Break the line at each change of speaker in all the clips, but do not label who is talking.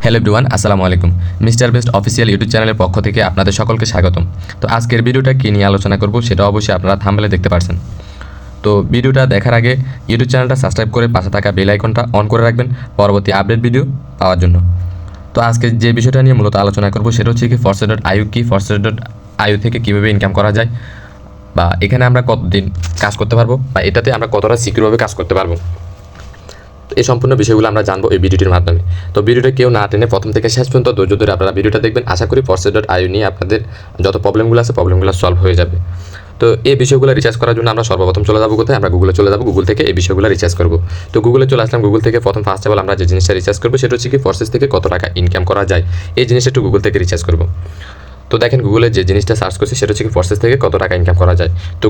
Hello everyone, আসসালামু আলাইকুম। Mister best official YouTube চ্যানেলের পক্ষ থেকে আপনাদের সকলকে স্বাগতম। তো আজকের ভিডিওটা কী নিয়ে আলোচনা করব সেটা অবশ্যই আপনারা থাম্বনেলে দেখতে পারছেন। তো ভিডিওটা দেখার আগে ইউটিউব চ্যানেলটা সাবস্ক্রাইব করে পাশে থাকা বেল আইকনটা অন করে রাখবেন পরবর্তী আপডেট ভিডিও পাওয়ার জন্য। তো আজকে যে বিষয়টা নিয়ে মূলত আলোচনা করব সেটা হচ্ছে কি Force.io কি, Force.io থেকে কীভাবে ইনকাম করা যায়, বা এখানে আমরা কতদিন কাজ করতে পারবো, বা এটাতে আমরা কতটা সিকিউরভাবে কাজ করতে পারবো। এই সম্পূর্ণ বিষয়গুলো আমরা জানবো এই ভিডিওটির মাধ্যমে। তো ভিডিওটা কেউ না টেনে প্রথম থেকে শেষ পর্যন্ত ধৈর্য ধরে আপনারা ভিডিওটা দেখবেন। আশা করি Force.io নিয়ে আপনাদের যত প্রবলেমগুলো আছে প্রবলেমগুলো সলভ হয়ে যাবে। তো এই বিষয়গুলো রিচার্জ করার জন্য আমরা সর্বপ্রথম চলে যাবো কোথায়? আমরা গুগলে চলে যাবো। গুগল থেকে এই বিষয়গুলো রিচার্জ করবো। তো গুগলে চলে আসলাম। গুগল থেকে ফার্স্ট অফ অল আমরা যে জিনিসটা রিচার্জ করবো সেটা হচ্ছে কি ফোর্সেস থেকে কত টাকা ইনকাম করা যায়, এই জিনিসটা একটু গুগল থেকে রিচার্জ করবো। তো দেখেন গুগলে যে জিনিসটা সার্চ করছি সেটা হচ্ছে কি ফোর্সেস থেকে কত টাকা ইনকাম করা যায়। তো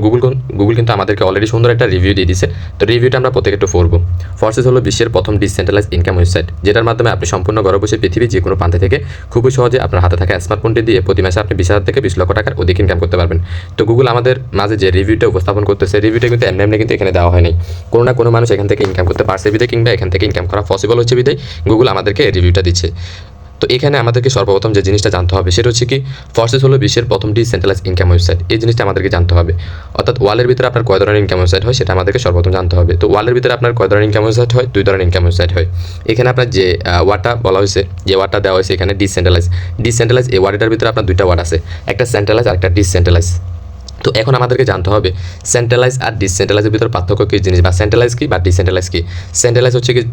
গুগল কিন্তু আমাদেরকে অলরেডি সুন্দর একটা রিভিউ দিয়ে দিছে। তো রিভিউটা আমরা প্রত্যেকে একটু পড়বো। ফোর্সেস হলো বিশ্বের প্রথম ডিসেন্ট্রালাইজ ইনকাম ওয়েবসাইট, যেটার মাধ্যমে আপনি সম্পূর্ণ ঘরে বসে পৃথিবীর যে কোনো প্রান্তে থেকে খুবই সহজে আপনার হাতে থাকা স্মার্টফোনটি দিয়ে প্রতি মাসে আপনি 20,000 থেকে 20 লক্ষ টাকার অধিক ইনকাম করতে পারবেন। তো গুগল আমাদের মাঝে যে রিভিউটা উপস্থাপন করতেছে, রিভিউটা কিন্তু এমনি কিন্তু এখানে দেওয়া হয়নি। কোনো না কোনো মানুষ এখান থেকে ইনকাম করতে পারছে বিধায়, কিংবা এখান থেকে ইনকাম করা পসিবল হচ্ছে বিধায় গুগল আমাদেরকে রিভিউটা দিচ্ছে। তো এখানে আমাদেরকে সর্বপ্রথম যে জিনিসটা জানতে হবে সেটা হচ্ছে কি ফোর্সেস হলো বিশ্বের প্রথম ডিসেন্ট্রালাইজ ইনকাম ওয়েবসাইট। এই জিনিসটা আমাদেরকে জানতে হবে। অর্থাৎ ওয়ালের ভিতরে আপনার কয় ধরনের ইনকাম ওয়েবসাইট হয় সেটা আমাদেরকে সর্বপ্রথম জানতে হবে। তো ওয়ালের ভিতরে আপনার কয় ধরনের ইনকাম ওয়েবসাইট হয়? 2 ধরনের ইনকাম ওয়েবসাইট হয়। এখানে আপনার যে ওয়ার্ডটা বলা হয়েছে, যে ওয়ার্ডটা দেওয়া হয়েছে এখানে ডিসেন্ট্রালাইজ এই ওয়ার্ডটার ভিতরে আপনার 2টা ওয়ার্ড আছে, একটা সেন্ট্রালাইজ আর একটা ডিসেন্ট্রালাইজ। তো এখন আমাদেরকে জানতে হবে সেন্ট্রালাইজ আর ডিসেন্ট্রালাইজের ভিতরে পার্থক্য কী জিনিস, বা সেন্ট্রালাইজ কি বা ডিসেন্ট্রালাইজ কি। সেন্ট্রালাইজ হচ্ছে কি,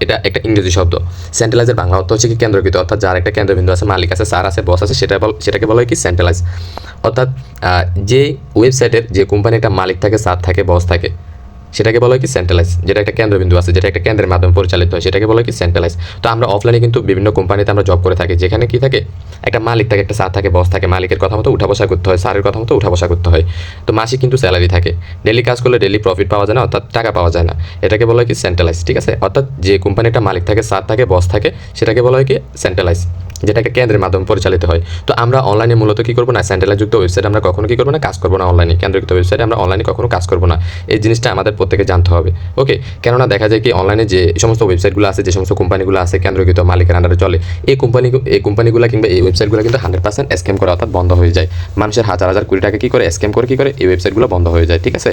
এটা একটা ইংরেজি শব্দ। সেন্ট্রালাইজের বাংলা অর্থ হচ্ছে কি কেন্দ্রীকৃত, অর্থাৎ যার একটা কেন্দ্রবিন্দু আছে, মালিক আছে, স্যার আছে, বস আছে, সেটাকে বলা হয় কি সেন্ট্রালাইজ। অর্থাৎ যে ওয়েবসাইটের যে কোম্পানি একটা মালিক থাকে, স্যার থাকে, বস থাকে, সেটাকে বলা হয় কি সেন্ট্রালাইজ। যেটা একটা কেন্দ্রবিন্দু আছে, যেটা একটা কেন্দ্রের মাধ্যমে পরিচালিত হয়, সেটাকে বলা হয় কি সেন্ট্রালাইজ। তো আমরা অফলাইনে কিন্তু বিভিন্ন কোম্পানিতে আমরা জব করে থাকি, যেখানে কি থাকে একটা মালিক থাকে, একটা স্যার থাকে, বস থাকে, মালিকের কথা মতো উঠা বসা করতে হয়, স্যারের কথা মতো উঠা বসা করতে হয়। তো মাসিক কিন্তু স্যালারি থাকে, ডেলি কাজ করলে ডেলি প্রফিট পাওয়া যায় না, অর্থাৎ টাকা পাওয়া যায় না। এটাকে বলা হয় কি সেন্ট্রালাইজ। ঠিক আছে, অর্থাৎ যে কোম্পানিটা মালিক থাকে, স্যার থাকে, বস থাকে, সেটাকে বলা হয় কি সেন্ট্রালাইজ, যেটা একটা কেন্দ্রের মাধ্যমে পরিচালিত হয়। তো আমরা অনলাইনে মূলত কী করবো না, সেন্ট্রালাইজযুক্ত ওয়েবসাইট আমরা কখনো কী করবো না, কাজ করবো না। অনলাইনে কেন্দ্রযুক্ত ওয়েবসাইটে আমরা অনলাইনে কখনো কাজ করবো না। এই জিনিসটা আমাদের প্রত্যেকে জানতে হবে। ওকে, কেননা দেখা যায় কি অনলাইনে যে সমস্ত ওয়েবসাইটগুলো আছে, যে সমস্ত কোম্পানিগুলো আছে কেন্দ্রীকৃত মালিকের আন্ডারে চলে, এই কোম্পানিগুলো কিংবা এই ওয়েবসাইটগুলো কিন্তু 100% স্ক্যাম করে, অর্থাৎ বন্ধ হয়ে যায়। মানুষের হাজার হাজার কোটি টাকা কী করে স্ক্যাম করে, এই ওয়েবসাইটগুলো বন্ধ হয়ে যায়। ঠিক আছে,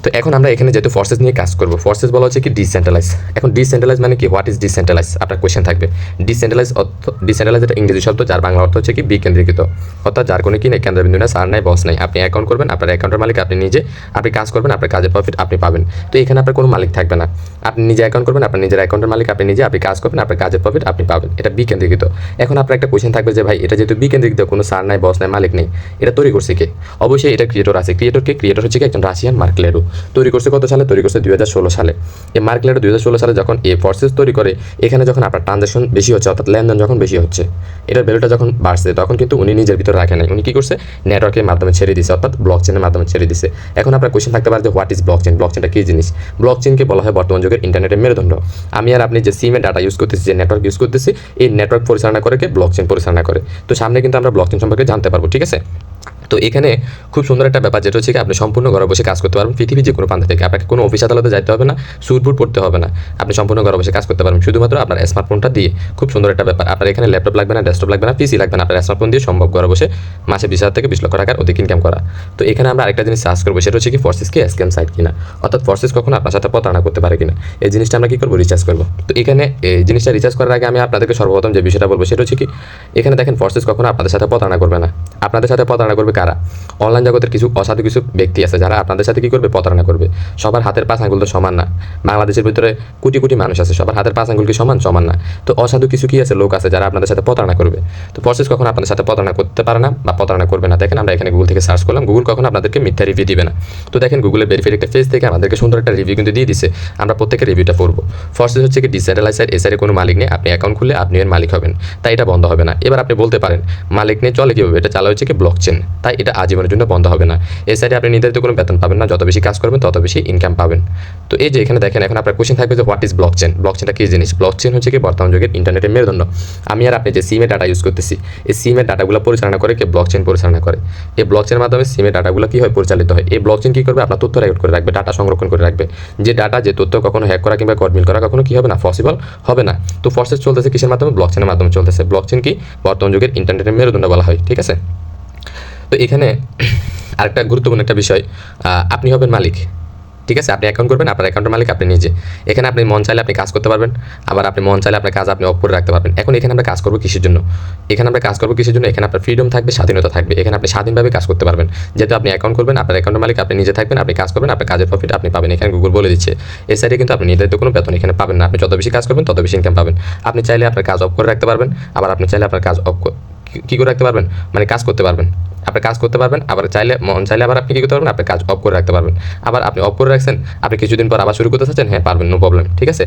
তো এখন আমরা এখানে যেহেতু ফোর্সেস নিয়ে কাজ করবো, ফোর্সেস বলা হচ্ছে কি ডিসেন্ট্রালাইজ। এখন ডিসেন্ট্রালাইজ মানে কি, হোয়াট ইজ ডিসেন্ট্রালাইজ, আপনার কোয়েশ্চেন থাকবে। ডিসেন্ট্রালাইজ একটা ইংরেজি শব্দ, যার বাংলা অর্থ হচ্ছে কি বিকেন্দ্রীকৃত, অর্থাৎ যার কোনো কি নেই, কেন্দ্রবিন্দু না, স্যার নাই, বস নাই। আপনি অ্যাকাউন্ট করবেন, আপনার অ্যাকাউন্টের মালিক আপনি নিজে, আপনি কাজ করবেন, আপনার কাজের প্রফিট আপনি পাবেন। তো এখানে আপনার কোনো মালিক থাকবে না, আপনি নিজে অ্যাকাউন্ট করবেন, আপনার নিজের অ্যাকাউন্টের মালিক আপনি নিজে, আপনি কাজ করবেন, আপনার কাজের প্রফিট আপনি পাবেন। এটা বিকেন্দ্রীকৃত। এখন আপনার একটা কোয়েশ্চেন থাকবে যে ভাই এটা যেহেতু বিকেন্দ্রীকৃত, কোনো স্যার নাই, বস নাই, মালিক নেই, এটা তৈরি করছে কে? অবশ্যই এটা ক্রিয়েটর আছে। ক্রিয়েটর হচ্ছে কি একজন রাশিয়ান, মার্ক লেরো। তৈরি করছে কত সালে? তৈরি করছে 2016 সালে। এই মার্ক লেরো 2016 সালে যখন এই ফোর্সেস তৈরি করে, এখানে যখন আপনার ট্রানজাকশন বেশি হচ্ছে, অর্থাৎ লেনদেন যখন বেশি হচ্ছে, এটার ভ্যালুটা যখন বাড়ছে, তখন কিন্তু উনি নিজের ভিতরে রাখে নাই, উনি কী করছে নেটওয়ার্কের মাধ্যমে ছেড়ে দিছে, অর্থাৎ ব্লকচেনের মাধ্যমে ছেড়ে দিছে। এখন আপনার কোয়েশ্চেন থাকতে পারে যে হোয়াট ইজ ব্লকচেন, ব্লকচেনটা কী জিনিস? ব্লকচেনকে বলা হয় বর্তমান যুগের ইন্টারনেটের মেরুদণ্ড। আমি আর আপনি যে সিমে ডাটা ইউজ করতেছি, যে নেটওয়ার্ক ইউজ করতেছি, এই নেটওয়ার্ক পরিচালনা করে কে? ব্লকচেন পরিচালনা করে। তো সামনে কিন্তু আমরা ব্লকচেন সম্পর্কে জানতে পারবো। ঠিক আছে, তো এখানে খুব সুন্দর একটা ব্যাপার, যেটা হচ্ছে কি আপনি সম্পূর্ণ ঘরে বসে কাজ করতে পারবেন পৃথিবীর যে কোনো প্রান্ত থেকে। আপনাকে কোনো অফিস আদালতে যাইতে হবে না, সুটবুট পড়তে হবে না, আপনি সম্পূর্ণ ঘরে বসে কাজ করতে পারবেন শুধুমাত্র আপনার স্মার্টফোনটা দিয়ে। খুব সুন্দর একটা ব্যাপার। আপনার এখানে ল্যাপটপ লাগবে না, ডেস্কটপ লাগবে না, পিসি লাগবে না, আপনার স্মার্টফোন দিয়ে সম্ভব ঘরে বসে মাসে 20,000 থেকে 20 লক্ষ টাকার অধিক ইনকাম করা। তো এখানে আমরা আরেকটা জিনিস সার্চ করবো, সেটা হচ্ছে কি ফোর্সেস কি স্ক্যাম সাইট কিনা, অর্থাৎ ফোর্সেস কখনো আপনার সাথে প্রতারণা করতে পারে কিনা। এই জিনিসটা আমরা কী করবো, রিচার্জ করবো। তো এখানে এই জিনিসটা রিচার্জ করার আগে আমি আপনাদেরকে সর্বপ্রথম যে বিষয়টা বলবো সেটা হচ্ছে কি, এখানে দেখেন ফোর্সেস কখনো আপনাদের সাথে প্রতারণা করবে না। আপনাদের সাথে প্রতারণা করবে কারা? অনলাইন জগতের কিছু অসাধু কিছু ব্যক্তি আছে, যারা আপনাদের সাথে কী করবে, প্রতারণা করবে। সবার হাতের 5 আঙ্গুল তো সমান না, বাংলাদেশের ভিতরে কোটি কোটি মানুষ আছে, সবার হাতের 5 আঙ্গুল কি সমান না। তো অসাধু কিছু কি আছে, লোক আছে, যারা আপনাদের সাথে প্রতারণা করবে। তো ফোর্সেস কখনো আপনাদের সাথে প্রতারণা করতে পারে না বা প্রতারণা করবে না। দেখেন আমরা এখানে গুগল থেকে সার্চ করলাম, গুগল কখনো আপনাদেরকে মিথ্যা রিভিউ দিবে না। তো দেখেন গুগলের ভেরিফাইড একটা পেজ থেকে আমাদেরকে সুন্দর একটা রিভিউ কিন্তু দিয়ে দিছে, আমরা প্রত্যেকের রিভিউটা পড়বো। ফোর্সেস হচ্ছে কি ডিসেন্ট্রালাইজ সাইট, এর কোনো মালিক নেই, আপনি অ্যাকাউন্ট খুললে আপনি এর মালিক হবেন, তাই এটা বন্ধ হবে না। এবার আপনি বলতে পারেন মালিক নেই চলে কীভাবে, এটা চালা হচ্ছে কি ব্লকচেন, তাই তাই এটা আজীবনের জন্য বন্ধ হবে না। এই সাইডে আপনি নির্ধারিত কোনো বেতন পাবেন না, যত বেশি কাজ করবেন তত বেশি ইনকাম পাবেন। তো এই যে এখানে দেখেন, এখন আপনার কোশ্চেন থাকবে যে হোয়াট ইজ ব্লকচেন। ব্লকচেনটা কী জিনিস? ব্লকচেন হচ্ছে কি বর্তমান যুগের ইন্টারনেটের মেরুদণ্ড। আমি আর আপনি যে সিমের ডাটা ইউজ করতেছি, এই সিমের ডাটাগুলো পরিচালনা করে কে? ব্লকচেন পরিচালনা করে। এই ব্লকচেনের মাধ্যমে সিমের ডাটাগুলো কী হয়? পরিচালিত হয়। এই ব্লকচেন কী করবে? আপনার তথ্য রেকর্ড করে রাখবে, ডাটা সংরক্ষণ করে রাখবে। যে ডাটা, যে তথ্য কখনো হ্যাক করা কিংবা গডমিল করা কখনো কী হবে না? পসিবল হবে না। তো প্রসেস চলতেছে কিসের মাধ্যমে? ব্লকচেনের মাধ্যমে চলতেছে। ব্লকচেন কি? বর্তমান যুগের ইন্টারনেটের মেরুদণ্ড বলা হয়, ঠিক আছে? তো এখানে আরেকটা গুরুত্বপূর্ণ একটা বিষয়, আপনি হবেন মালিক, ঠিক আছে? আপনি অ্যাকাউন্ট করবেন, আপনার অ্যাকাউন্টের মালিক আপনি নিজে। এখানে আপনি মন চাইলে আপনি কাজ করতে পারবেন, আবার আপনি মন চাইলে আপনার কাজ আপনি অফ করে রাখতে পারবেন। এখন এখানে আমরা কাজ করবো কিসের জন্য? এখানে আমরা কাজ করবো কিসের জন্য? এখানে আপনার ফ্রিডম থাকবে, স্বাধীনতা থাকবে। এখানে আপনি স্বাধীনভাবে কাজ করতে পারবেন। যেহেতু আপনি অ্যাকাউন্ট করবেন, আপনার অ্যাকাউন্টের মালিক আপনি নিজে থাকবেন, আপনি কাজ করবেন, আপনার কাজের প্রফিট আপনি পাবেন। এখানে গুগল বলে দিচ্ছে। এই সাইডে কিন্তু আপনি নির্ধারিত কোনো বেতন এখানে পাবেন না। আপনি যত বেশি কাজ করবেন তত বেশি ইনকাম পাবেন। আপনি চাইলে আপনার কাজ অফ করে রাখতে পারবেন, আবার আপনি চাইলে আপনার কাজ অফ কী করে রাখতে পারবেন? মানে কাজ করতে পারবেন, আপনি কাজ করতে পারবেন, আবার চাইলে মন চাইলে আবার আপনি কী করতে পারবেন? আপনি কাজ অফ করে রাখতে পারবেন। আবার আপনি অফ করে রাখছেন, আপনি কিছুদিন পর আবার শুরু করতে চাচ্ছেন, হ্যাঁ পারবেন, নো প্রবলেম, ঠিক আছে?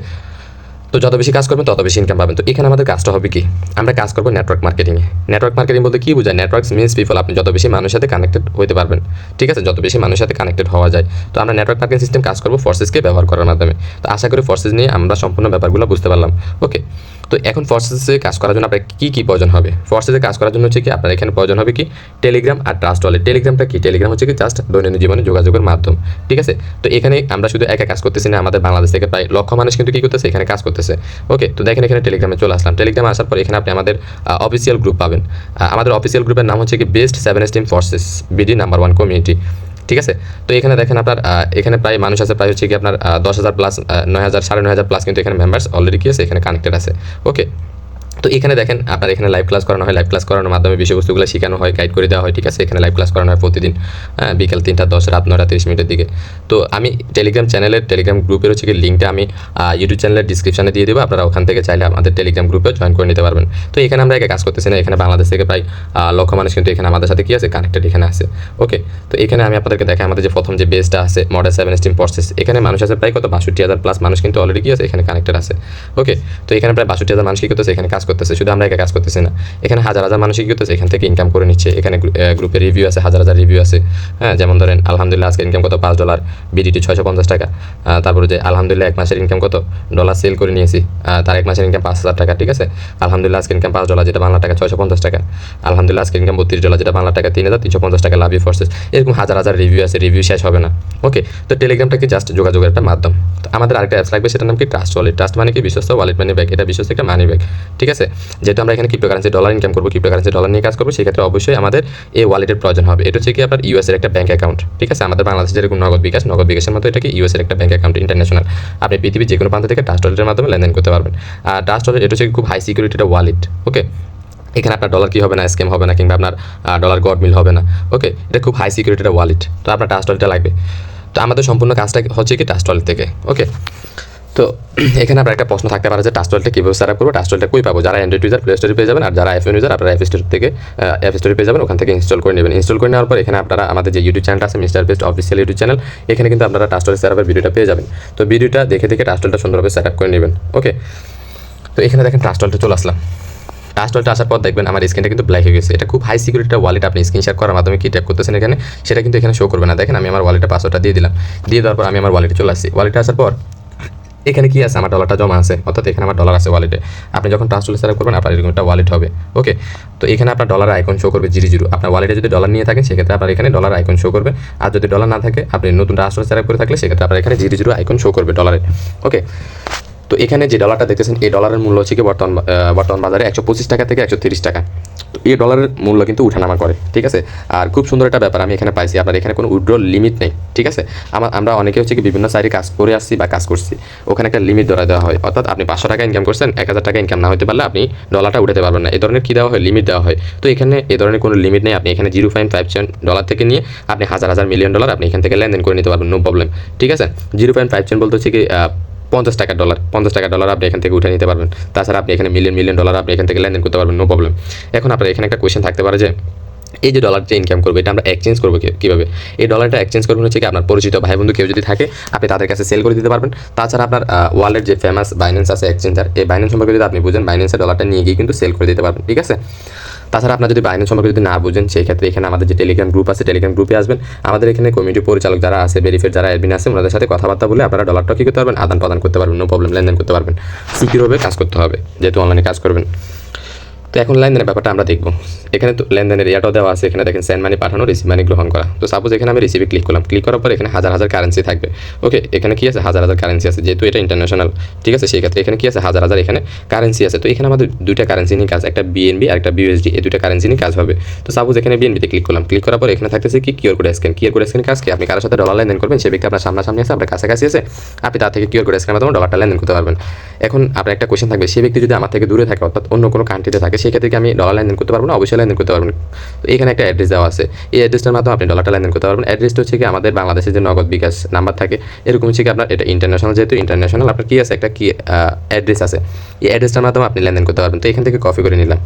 তো যত বেশি কাজ করবেন তত বেশি ইনকাম পাবেন। তো এখানে আমাদের কাজটা হবে কি? আমরা কাজ করবো নেটওয়ার্ক মার্কেটিংয়ে। নেটওয়ার্ক মার্কেটিং বলতে কী বোঝায়? Networks means people. আপনি যত বেশি মানুষের সাথে কানেক্টেড হতে পারবেন, ঠিক আছে? যত বেশি মানুষের সাথে কানেক্টেড হওয়া যায়। তো আমরা নেটওয়ার্ক মার্কেটিং সিস্টেম কাজ করবো ফোর্সেসকে ব্যবহার করার মাধ্যমে। তো আশা করি ফোর্সেস নিয়ে আমরা সম্পূর্ণ ব্যাপারগুলো বুঝতে পারলাম। ওকে, তো এখন ফোর্সেসে কাজ করার জন্য আপনার কী প্রয়োজন হবে? ফোর্সেসে কাজ করার জন্য হচ্ছে কি আপনার এখানে প্রয়োজন হবে কি? টেলিগ্রাম আর ট্রাস্ট ওয়ালেট। টেলিগ্রামটা কি? টেলিগ্রাম হচ্ছে কি জাস্ট দৈনন্দিন জীবনে যোগাযোগের মাধ্যম, ঠিক আছে? তো এখানে আমরা শুধু একা কাজ করতেছি না, আমাদের বাংলাদেশ থেকে প্রায় লক্ষ মানুষ কিন্তু কী করতেছে? এখানে কাজ করতেছে। ওকে, তো দেখেন এখানে টেলিগ্রামে চলে আসলাম। টেলিগ্রামে আসার পর এখানে আপনি আমাদের অফিসিয়াল গ্রুপ পাবেন। আমাদের অফিসিয়াল গ্রুপের নাম হচ্ছে কি best 7 esteem forces BD number 1 community, ঠিক আছে? তো এখানে দেখেন আপনার এখানে প্রায় মানুষ আছে, প্রায় হচ্ছে কি আপনার 10,000 প্লাস, 9,000, 9,500 প্লাস কিন্তু এখানে মেম্বার্স অলরেডি কি আছে? এখানে কানেক্টেড আছে। ওকে, তো এখানে দেখেন আপনার এখানে লাইভ ক্লাস করানো হয়। লাইভ ক্লাস করানোর মাধ্যমে বিষয়বস্তুগুলো শেখানো হয়, গাইড করে দেওয়া হয়, ঠিক আছে? এখানে লাইভ ক্লাস করানো হয় প্রতিদিন বিকেল 3টা 10, রাত 9টা 30 দিকে। তো আমি টেলিগ্রাম চ্যানেলের, টেলিগ্রাম গ্রুপের হচ্ছে কি লিঙ্কটা আমি ইউটিউব চ্যানেলের ডিসক্রিপশনে দিয়ে দেবো। আপনারা ওখান থেকে চাইলে আমাদের টেলিগ্রাম গ্রুপে জয়েন করে নিতে পারবেন। তো এখানে আমরা একা কাজ করতেছি না, এখানে বাংলাদেশ থেকে প্রায় লক্ষ মানুষ কিন্তু এখানে আমাদের সাথে কি আছে? কানেক্টেড এখানে আছে। ওকে, তো এখানে আমি আপনাদেরকে দেখাই আমাদের যে প্রথম যে বেসটা আছে মডেল 7 এস্টিম ফোর্সেস। এখানে মানুষ আছে প্রায় কত? 62,000 প্লাস মানুষ কিন্তু অলরেডি কি আছে? এখানে কানেক্টেড আছে। ওকে, তো এখানে প্রায় 62,000 মানুষ কি করতেছে? এখানে কাজ করতেছে। শুধু আমরা একা কাজ করতেছি না, এখানে হাজার হাজার মানুষ কি করতেছে? এখান থেকে ইনকাম করে নিচ্ছে। এখানে গ্রুপে রিভিউ আছে, হাজার হাজার রিভিউ আছে। হ্যাঁ, যেমন ধরেন আলহামদুলিল্লাহ আজকে ইনকাম কত? $5, বিডিটি 650 টাকা। তারপরে যে আলহামদুলিল্লাহ 1 মাসের ইনকাম কত? ডলার সেল করে নিয়েছি, তার 1 মাসের ইনকাম 5,000 টাকা, ঠিক আছে? আলহামদুলিল্লাহ আজকে ইনকাম $5, যেটা বাংলা টাকা 650 টাকা। আলহামদুলিল্লাহ আজকে ইনকাম $32, যেটা বাংলা টাকা 3,350 টাকা। Love you forces. এরকম হাজার হাজার রিভিউ আছে, রিভিউ শেষ হবে না। ওকে, তো টেলিগ্রামটা কি জাস্ট যোগাযোগের একটা মাধ্যম। তো আমাদের আরেকটা অ্যাপস লাগবে, সেটার নাম কি? Trust wallet. ট্রাস্ট মানে কি? বিশ্বস্ত, ওয়ালেট মানে ব্যাগ। এটা বিশ্বস্ত একটা মানি ব্যাগ, ঠিক আছে? যেহেতু আমরা এখানে ক্রিপ্টোকারেন্সি ডলার ইনকাম করবো, ক্রিপ্টোকারেন্সি ডলার নিয়ে কাজ করবো, সেক্ষেত্রে অবশ্যই আমাদের এই ওয়ালেটের প্রয়োজন হবে। এটা হচ্ছে কি আপনার ইউএসের একটা ব্যাঙ্ক অ্যাকাউন্ট, ঠিক আছে? আমাদের বাংলাদেশে যেরকম নগদ বিকাশের মতো এটা কি ইউএসের একটা ব্যাঙ্ক অ্যাকাউন্ট, ইন্টারন্যাশনাল। আপনি পৃথিবীর যে কোনো প্রান্ত থেকে ট্রাস্ট ওয়ালেটের মাধ্যমে লেনদেন করতে পারবেন। আর ট্রাস্ট ওয়ালেট এটা হচ্ছে খুব হাই সিকিউরিটি একটা ওয়ালেট। ওকে, এখানে আপনার ডলার কি হবে না? স্ক্যাম হবে না, কিংবা আপনার ডলার গডমিল হবে না। ওকে, এটা খুব হাই সিকিউরিটি একটা ওয়ালেট। তো আপনার ট্রাস্ট ওয়ালেটটা লাগবে। তো আমাদের সম্পূর্ণ কাজটা হচ্ছে কি ট্রাস্ট ওয়ালেট থেকে। ওকে, তো এখানে আপনার একটা প্রশ্ন থাকতে পারে যে ট্রাস্ট ওয়ালেটটা কীভাবে সেট আপ করবো? ট্রাস্ট ওয়ালেটটা কই পাবো? যারা অ্যান্ড্রয়েড ইউজার প্লে স্টোরে পেয়ে যাবেন, আর যারা আইফোন ইউজার আপনারা অ্যাপ স্টোরে পেয়ে যাবেন, ওখান থেকে ইনস্টল করে নেবেন। ইনস্টল করে নেওয়ার পর এখানে আপনারা আমাদের যে ইউটিউব চ্যানেলটা আছে mister best official YouTube channel, এখানে কিন্তু আপনারা ট্রাস্ট ওয়ালেট সেট আপের ভিডিওটা পেয়ে যাবেন। তো ভিডিওটা দেখে ট্রাস্ট ওয়ালেটটা সুন্দরভাবে সেট আপ করে নেবেন। ওকে, তো এখানে দেখেন ট্রাস্ট ওয়ালেটে চলে আসলাম। ট্রাস্ট ওয়ালেটে আসার পর দেখবেন আমার স্ক্রিনটা কিন্তু ব্ল্যাক হয়ে গেছে। এটা খুব হাই সিকিউরিটি ওয়ালেট। আপনি স্ক্রিন শেয়ার করার মাধ্যমে কি ট্যাপ করতেছেন এখানে, সেটা কিন্তু এখানে শো করবে না। দেখেন আমি আমার ওয়ালেটের পাসওয়ার্ডটা দিয়ে দিলাম। দিয়ে দেওয়ার পর আমি আমার ওয়ালেটে চলে আসছি। ওয়ালেটে আসার পর এখানে কি আছে? আমার ডলারটা জমা আছে, অর্থাৎ এখানে আমার ডলার আছে ওয়ালেটে। আপনি যখন ট্রাস্ট ওয়ালেট সেট আপ করবেন আপনার এরকম একটা ওয়ালেট হবে। ওকে, তো এখানে আপনার ডলার আইকন শো করবে 00। আপনার ওয়ালেটে যদি ডলার নিয়ে থাকেন সেক্ষেত্রে আপনার এখানে ডলার আইকন শো করবে। আর যদি ডলার না থাকে, আপনি নতুন ট্রাস্ট ওয়ালেট সেট আপ করে থাকলে সেক্ষেত্রে আপনার এখানে 00 আইকন শো করবে ডলারে। ওকে, তো এখানে যে ডলারটা দেখতেছেন এই ডলারের মূল্য হচ্ছে কি বর্তমান বাজারে 125 টাকা থেকে 130 টাকা। তো এই ডলারের মূল্য কিন্তু উঠানামা করে, ঠিক আছে? আর খুব সুন্দর একটা ব্যাপার আমি এখানে পাইছি, আপনার এখানে কোনো উইথড্র লিমিট নেই, ঠিক আছে? আমরা অনেকে হচ্ছে কি বিভিন্ন সাইডে কাজ করে আসছি বা কাজ করছি, ওখানে একটা লিমিট ধরা দেওয়া হয়। অর্থাৎ আপনি 500 টাকা ইনকাম করছেন, 1000 টাকা ইনকাম না হতে পারলে আপনি ডলারটা উঠাতে পারবেন না। এই ধরনের কী দেওয়া হয়? লিমিট দেওয়া হয়। তো এখানে এই ধরনের কোনো লিমিট নেই। আপনি এখানে $0.5 থেকে নিয়ে আপনি হাজার হাজার মিলিয়ন ডলার আপনি এখান থেকে লেনদেন করে নিতে পারবেন, নো প্রবলেম, ঠিক আছে? 0.5 বলতে হচ্ছে কি 50 টাকা ডলার, 50 টাকা ডলার আপনি এখান থেকে উঠে নিতে পারবেন। তাছাড়া আপনি এখানে মিলিয়ন ডলার আপনি এখান থেকে লেনদেন করতে পারবেন, নো প্রবলেম। এখন আপনার এখানে একটা কোয়েশ্চেন থাকতে পারে যে এই যে ডলার যে ইনকাম করবে এটা আমরা এক্সচেঞ্জ করবো কীভাবে? এই ডলারটা এক্সচেঞ্জ করবেন হচ্ছে কি আপনার পরিচিত ভাই বন্ধু কেউ যদি থাকে আপনি তাদের কাছে সেল করে দিতে পারবেন। তাছাড়া আপনার ওয়ালেট যে ফেমাস বাইন্যান্স আছে এক্সচেঞ্জার, এই বাইন্যান্স সম্পর্কে যদি আপনি বুঝেন, বাইন্যান্সের ডলারটা নিয়ে গিয়ে কিন্তু সেল করে দিতে পারবেন, ঠিক আছে? তাছাড়া আপনার যদি বাইন্যান্স সম্পর্কে যদি না বুঝেন সেই ক্ষেত্রে এখানে আমাদের যে টেলিগ্রাম গ্রুপ আছে, টেলিগ্রাম গ্রুপে আসবেন। আমাদের এখানে কমিউনিটি পরিচালক যারা আছে, ভেরিফাইড যারা অ্যাডমিন আছে, ওনাদের সাথে কথাবার্তা বলে আপনারা ডলারটা কী করতে পারবেন, আদান প্রদান করতে পারবেন, নো প্রবলেম, লেনদেন করতে পারবেন। সিকিউরভাবে কাজ করতে হবে যেহেতু অনলাইনে কাজ করবেন। তো এখন লেনদেনের ব্যাপারটা আমরা দেখব। এখানে তো লেনদেনের এরিয়াটাও দেওয়া আছে, এখানে দেখেন সেন্ড মানি পাঠানো, রিসিভ মানি গ্রহণ করা। তো সাপোজ এখানে আমি রিসিভে ক্লিক করলাম, ক্লিক করার পর এখানে হাজার হাজার কারেন্সি থাকবে। ওকে, এখানে কি আছে, হাজার হাজার কারেন্সি আছে, যেহেতু এটা ইন্টারন্যাশনাল, ঠিক আছে, সেই ক্ষেত্রে এখানে কি আছে, হাজার হাজার এখানে কারেন্সি আছে। তো এখানে আমাদের দুইটা কারেন্সি নিয়ে কাজ, একটা বিএনবি আর একটা বিউএসডি, এই দুইটা কারেন্সি নিয়ে কাজ হবে। তো সাপোজ এখানে বিএনবিতে ক্লিক করলাম, ক্লিক করার পর এখানে থাকতেছে কি QR code scan. QR code scan কাজ কি, আপনি কারোর সাথে ডলার লেনদেন করবেন, সেই ব্যক্তি আপনার সামনাসামনি আছে, আপনার কাছাকাছি আছে, আপনি তার থেকে কিউআর কোড স্ক্যানের মাধ্যমে ডলারটা লেনদেন করতে পারবেন। এখন আপনার একটা কোয়েশ্চেন থাকবে, সেই ব্যক্তি যদি আমার থেকে দূরে থাকে, অর্থাৎ অন্য কোনো কান্ট্রিতে থাকে, সেই ক্ষেত্রে কি আমি ডলার লেনদেন করতে পারবো না? অবশ্যই লেনদেন করতে পারবেন। তো এখানে একটা অ্যাড্রেস দেওয়া আছে, এই অ্যাড্রেসটার মাধ্যমে আপনি ডলারটা লেনদেন করতে পারবেন। অ্যাড্রেসটা হচ্ছে কি আমাদের বাংলাদেশের যে নগদ বিকাশ নাম্বার থাকে, এরকম হচ্ছে কি আপনার এটা ইন্টারন্যাশনাল, যেহেতু ইন্টারন্যাশনাল আপনার কি আছে, একটা কি অ্যাড্রেস আছে, এই অ্যাড্রেসটার মাধ্যমে আপনি লেনদেন করতে পারবেন। তো এখান থেকে কপি করে নিলাম।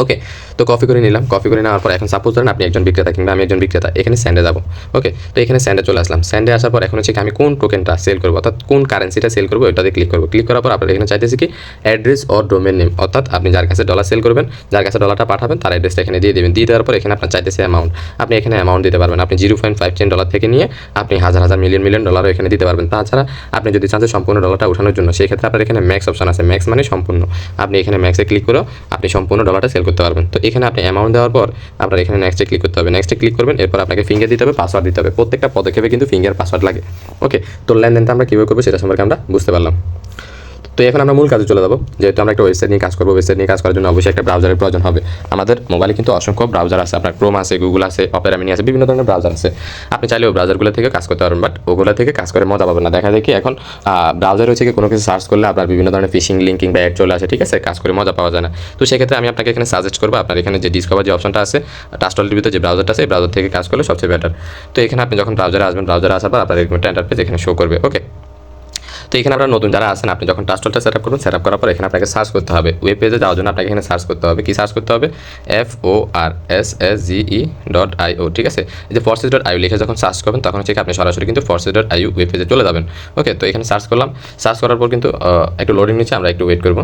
ওকে, তো কপি করে নিলাম। কপি করে নেওয়ার পর এখন সাপোজ ধরেন আপনি একজন বিক্রেতা কিংবা আমি একজন বিক্রেতা, এখানে স্যান্ডে যাব। ওকে, তো এখানে স্যান্ডে চলে আসলাম। স্যান্ডে আসার পর এখন হচ্ছে কি আমি কোন টোকেনটা সেল করবো, অর্থাৎ কোন কারেন্সিটা সেল করবো, ওইটাতে ক্লিক করবো। ক্লিক করার পর আপনার এখানে চাইতেছি কি অ্যাড্রেস অর ডোমেন নেম, অর্থাৎ আপনি যার কাছে ডলার সেল করবেন, যার কাছে ডলারটা পাঠাবেন, তার অ্যাড্রেসটা এখানে দিয়ে দেবেন। দিয়ে দেওয়ার পর এখানে আপনার চাইতেছে অ্যামাউন্ট, আপনি এখানে অ্যামাউন্ট দিতে পারবেন। আপনি 0.5 ডলার থেকে নিয়ে আপনি হাজার হাজার মিলিয়ন মিলিয়ন ডলারও এখানে দিতে পারবেন। তাছাড়া আপনি যদি চান যে সম্পূর্ণ ডলারটা ওঠানোর জন্য, সেই ক্ষেত্রে আপনার এখানে ম্যাক্স অপশন আছে, ম্যাক্স মানে সম্পূর্ণ। আপনি এখানে ম্যাক্সে ক্লিক করেও আপনি সম্পূর্ণ ডলারটা সেল করতে পারবেন। তো এখানে আপনি অ্যামাউন্ট দেওয়ার পর আপনার এখানে নেক্সটে ক্লিক করতে হবে। নেক্সটে ক্লিক করবেন, এরপর আপনাকে ফিঙ্গার দিতে হবে, পাসওয়ার্ড দিতে হবে। প্রত্যেকটা পদক্ষেপে কিন্তু ফিঙ্গার পাসওয়ার্ড লাগে। ওকে, তো লেনদেনটা আমরা কীভাবে করবো সেটা সম্পর্কে আমরা বুঝতে পারলাম। তো এখন আমরা মূল কাজে চলে যাবো। যেহেতু আমরা একটা ওয়েবসাইট নিয়ে কাজ করবো, ওয়েবসাইট নিয়ে কাজ করার জন্য অবশ্যই একটা ব্রাউজারের প্রয়োজন হবে। আমাদের মোবাইলে কিন্তু অসংখ্য ব্রাউজার আছে, আপনার ক্রোম আছে, গুগল আছে, অপেরা মিনি আছে, বিভিন্ন ধরনের ব্রাউজার আছে। আপনি চাইলে ওই ব্রাউজারগুলো থেকে কাজ করতে পারবেন, বাট ওগুলো থেকে কাজ করে মজা পাবেন না। দেখা যায় কি এখন ব্রাউজার হচ্ছে কি কোনো কিছু সার্চ করলে আপনার বিভিন্ন ধরনের ফিশিং লিঙ্কিং বা অ্যাড চলে আসে, ঠিক আছে, কাজ করে মজা পাওয়া যায় না। তো সেক্ষেত্রে আমি আপনাকে এখানে সাজেস্ট করবো, আপনার এখানে যে ডিসকভার যে অপশনটা আছে, টাস্টলের ভিতরে যে ব্রাউজারটা আছে, এই ব্রাউজার থেকে কাজ করলে সবচেয়ে বেটার। তো এখানে আপনি যখন ব্রাউজারে আসবেন, ব্রাউজারে আসার পর আপনার এরকম একটা ইন্টারফেস এখানে শো করবে। ওকে, তো এখানে আপনারা নতুন যারা আছেন, আপনি যখন টাস্টলটা সেট আপ করবেন, সেট আপ করার পর এখানে আপনাকে সার্চ করতে হবে। ওয়েব পেজে যাওয়ার জন্য আপনাকে এখানে সার্চ করতে হবে। কি সার্চ করতে হবে? FORSSGE.IO, ঠিক আছে। এই যে forces.io লিখে যখন সার্চ করবেন, তখন হচ্ছে আপনি সরাসরি কিন্তু forces.io ওয়েব পেজে চলে যাবেন। ওকে, তো এখানে সার্চ করলাম। সার্চ করার পর কিন্তু একটু লোডিং নিচ্ছে, আমরা একটু ওয়েট করবো।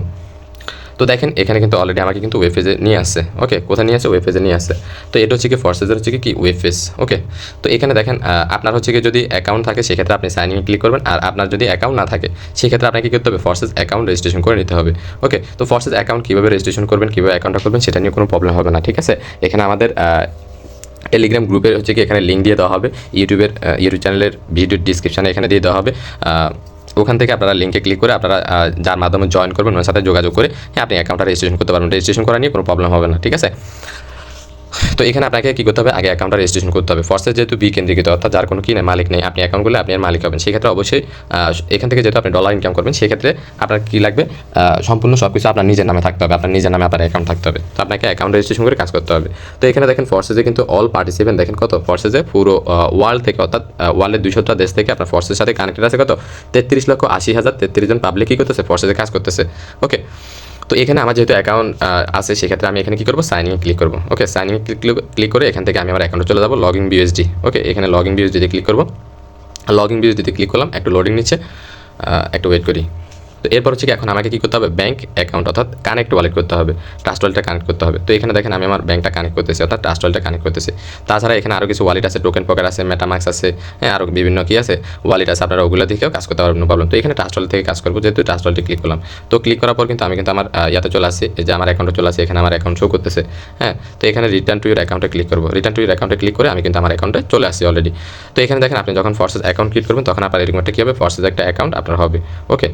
তো দেখেন এখানে কিন্তু অলরেডি আমাকে কিন্তু ওয়েব পেজে নিয়ে আসছে। ওকে, কোথায় নিয়ে আসছে? ওয়েব পেজে নিয়ে আসছে। তো এটা হচ্ছে কি ফর্সেসের হচ্ছে কি ওয়েব পেজ। ওকে, তো এখানে দেখেন আপনার হচ্ছে কি যদি অ্যাকাউন্ট থাকে সেক্ষেত্রে আপনি সাইন ইন ক্লিক করবেন, আর আপনার যদি অ্যাকাউন্ট না থাকে সেক্ষেত্রে আপনাকে কী করতে হবে? ফর্সেস অ্যাকাউন্ট রেজিস্ট্রেশন করে নিতে হবে। ওকে, তো ফর্সেস অ্যাকাউন্ট কীভাবে রেজিস্ট্রেশন করবেন, কীভাবে অ্যাকাউন্টটা করবেন, সেটা নিয়ে কোনো প্রবলেম হবে না, ঠিক আছে। এখানে আমাদের টেলিগ্রাম গ্রুপের হচ্ছে কি এখানে লিঙ্ক দিয়ে দেওয়া হবে, ইউটিউব চ্যানেলের ভিডিও ডিসক্রিপশানে এখানে দিয়ে দেওয়া হবে। ওখান থেকে আপনারা লিঙ্কে ক্লিক করে আপনারা যার মাধ্যমে জয়েন করবেন ওনার সাথে যোগাযোগ করে আপনি অ্যাকাউন্টটা রেজিস্ট্রেশন করতে পারবেন। রেজিস্ট্রেশন করা নিয়ে কোনো প্রবলেম হবে না, ঠিক আছে। তো এখানে আপনাকে কী করতে হবে? আগে অ্যাকাউন্টটা রেজিস্ট্রেশন করতে হবে। ফর্সেস যেহেতু বিকেন্দ্রিত, অর্থাৎ যার কোনো কি নেই, মালিক নেই, আপনি অ্যাকাউন্ট করলে আপনি আর মালিক হবেন। সেক্ষেত্রে অবশ্যই এখান থেকে যেহেতু আপনি ডলার ইনকাম করবেন, সেক্ষেত্রে আপনার কী লাগবে? সম্পূর্ণ সব কিছু আপনার নিজের নামে থাকতে হবে, আপনার নিজের নামে আপনার অ্যাকাউন্ট থাকতে হবে। তো আপনাকে অ্যাকাউন্ট রেজিস্ট্রেশন করে কাজ করতে হবে। তো এখানে দেখেন ফর্সেসে কিন্তু অল পার্টিসিপেন্ট দেখেন কত, ফর্সেসে পুরো ওয়ার্ল্ড থেকে, অর্থাৎ ওয়ার্ল্ডের 200টা দেশ থেকে আপনার ফর্সের সাথে কানেক্টেড আছে কত? 33,80,033 জন পাবলিক কী করতেছে? ফর্সেসে কাজ করতেছে। ওকে, তো এখানে আমার যেহেতু অ্যাকাউন্ট আছে, সেক্ষেত্রে আমি এখানে কী করবো? সাইন ইন ক্লিক করবো। ওকে, সাইন ইন ক্লিক করে এখান থেকে আমি আমার অ্যাকাউন্টে চলে যাবো, লগইন বিউএসডি। ওকে, এখানে লগইন বিউএসডিতে ক্লিক করবো। লগইন বিউএসডিতে ক্লিক করলাম, একটু লোডিং নিচ্ছে, একটু ওয়েট করি। তো এরপর হচ্ছে কি এখন আমাকে কী করতে হবে? ব্যাঙ্ক অ্যাকাউন্ট অর্থাৎ কানেক্ট ওয়ালেট করতে হবে, ট্রাস্ট ওয়ালেটটা কানেক্ট করতে হবে। তো এখানে দেখেন আমি আমার ব্যাঙ্কটা কানেক্ট করতেছি, অর্থাৎ ট্রাস্ট ওয়ালেটটা কানেক্ট করতেছি। তাছাড়া এখানে আরও কিছু ওয়ালেট আছে, টোকেন পকেট আছে, মেটামাক্স আছে, হ্যাঁ, আরও বিভিন্ন কী আছে ওয়ালেট আছে, আপনারা ওগুলো থেকেও কাজ করতে পারবেন, নো প্রবলেম। তো এখানে ট্রাস্ট ওয়ালেট থেকে কাজ করবো, যেহেতু ট্রাস্ট ওয়ালেটে ক্লিক করলাম। তো ক্লিক করার পর কিন্তু আমি কিন্তু আমার ইয়াতে চলে আসছি, যে আমার অ্যাকাউন্টে চলে আসছে, এখানে আমার অ্যাকাউন্ট শো করতেছে। হ্যাঁ, তো এখানে রিটার্ন টু ইউর অ্যাকাউন্টে ক্লিক করবো। রিটার্ন টু ইউর অ্যাকাউন্টে ক্লিক করে আমি কিন্তু আমার অ্যাকাউন্টে চলে আসছি অলরেডি। তো এখানে দেখেন আপনি যখন ফর্সেস অ্যাকাউন্ট ক্লিক করবেন, তখন আপনার এরকম একটা কী হবে? ফর্সেস একটা অ্যাকাউন্ট আপনার হবে। ওকে,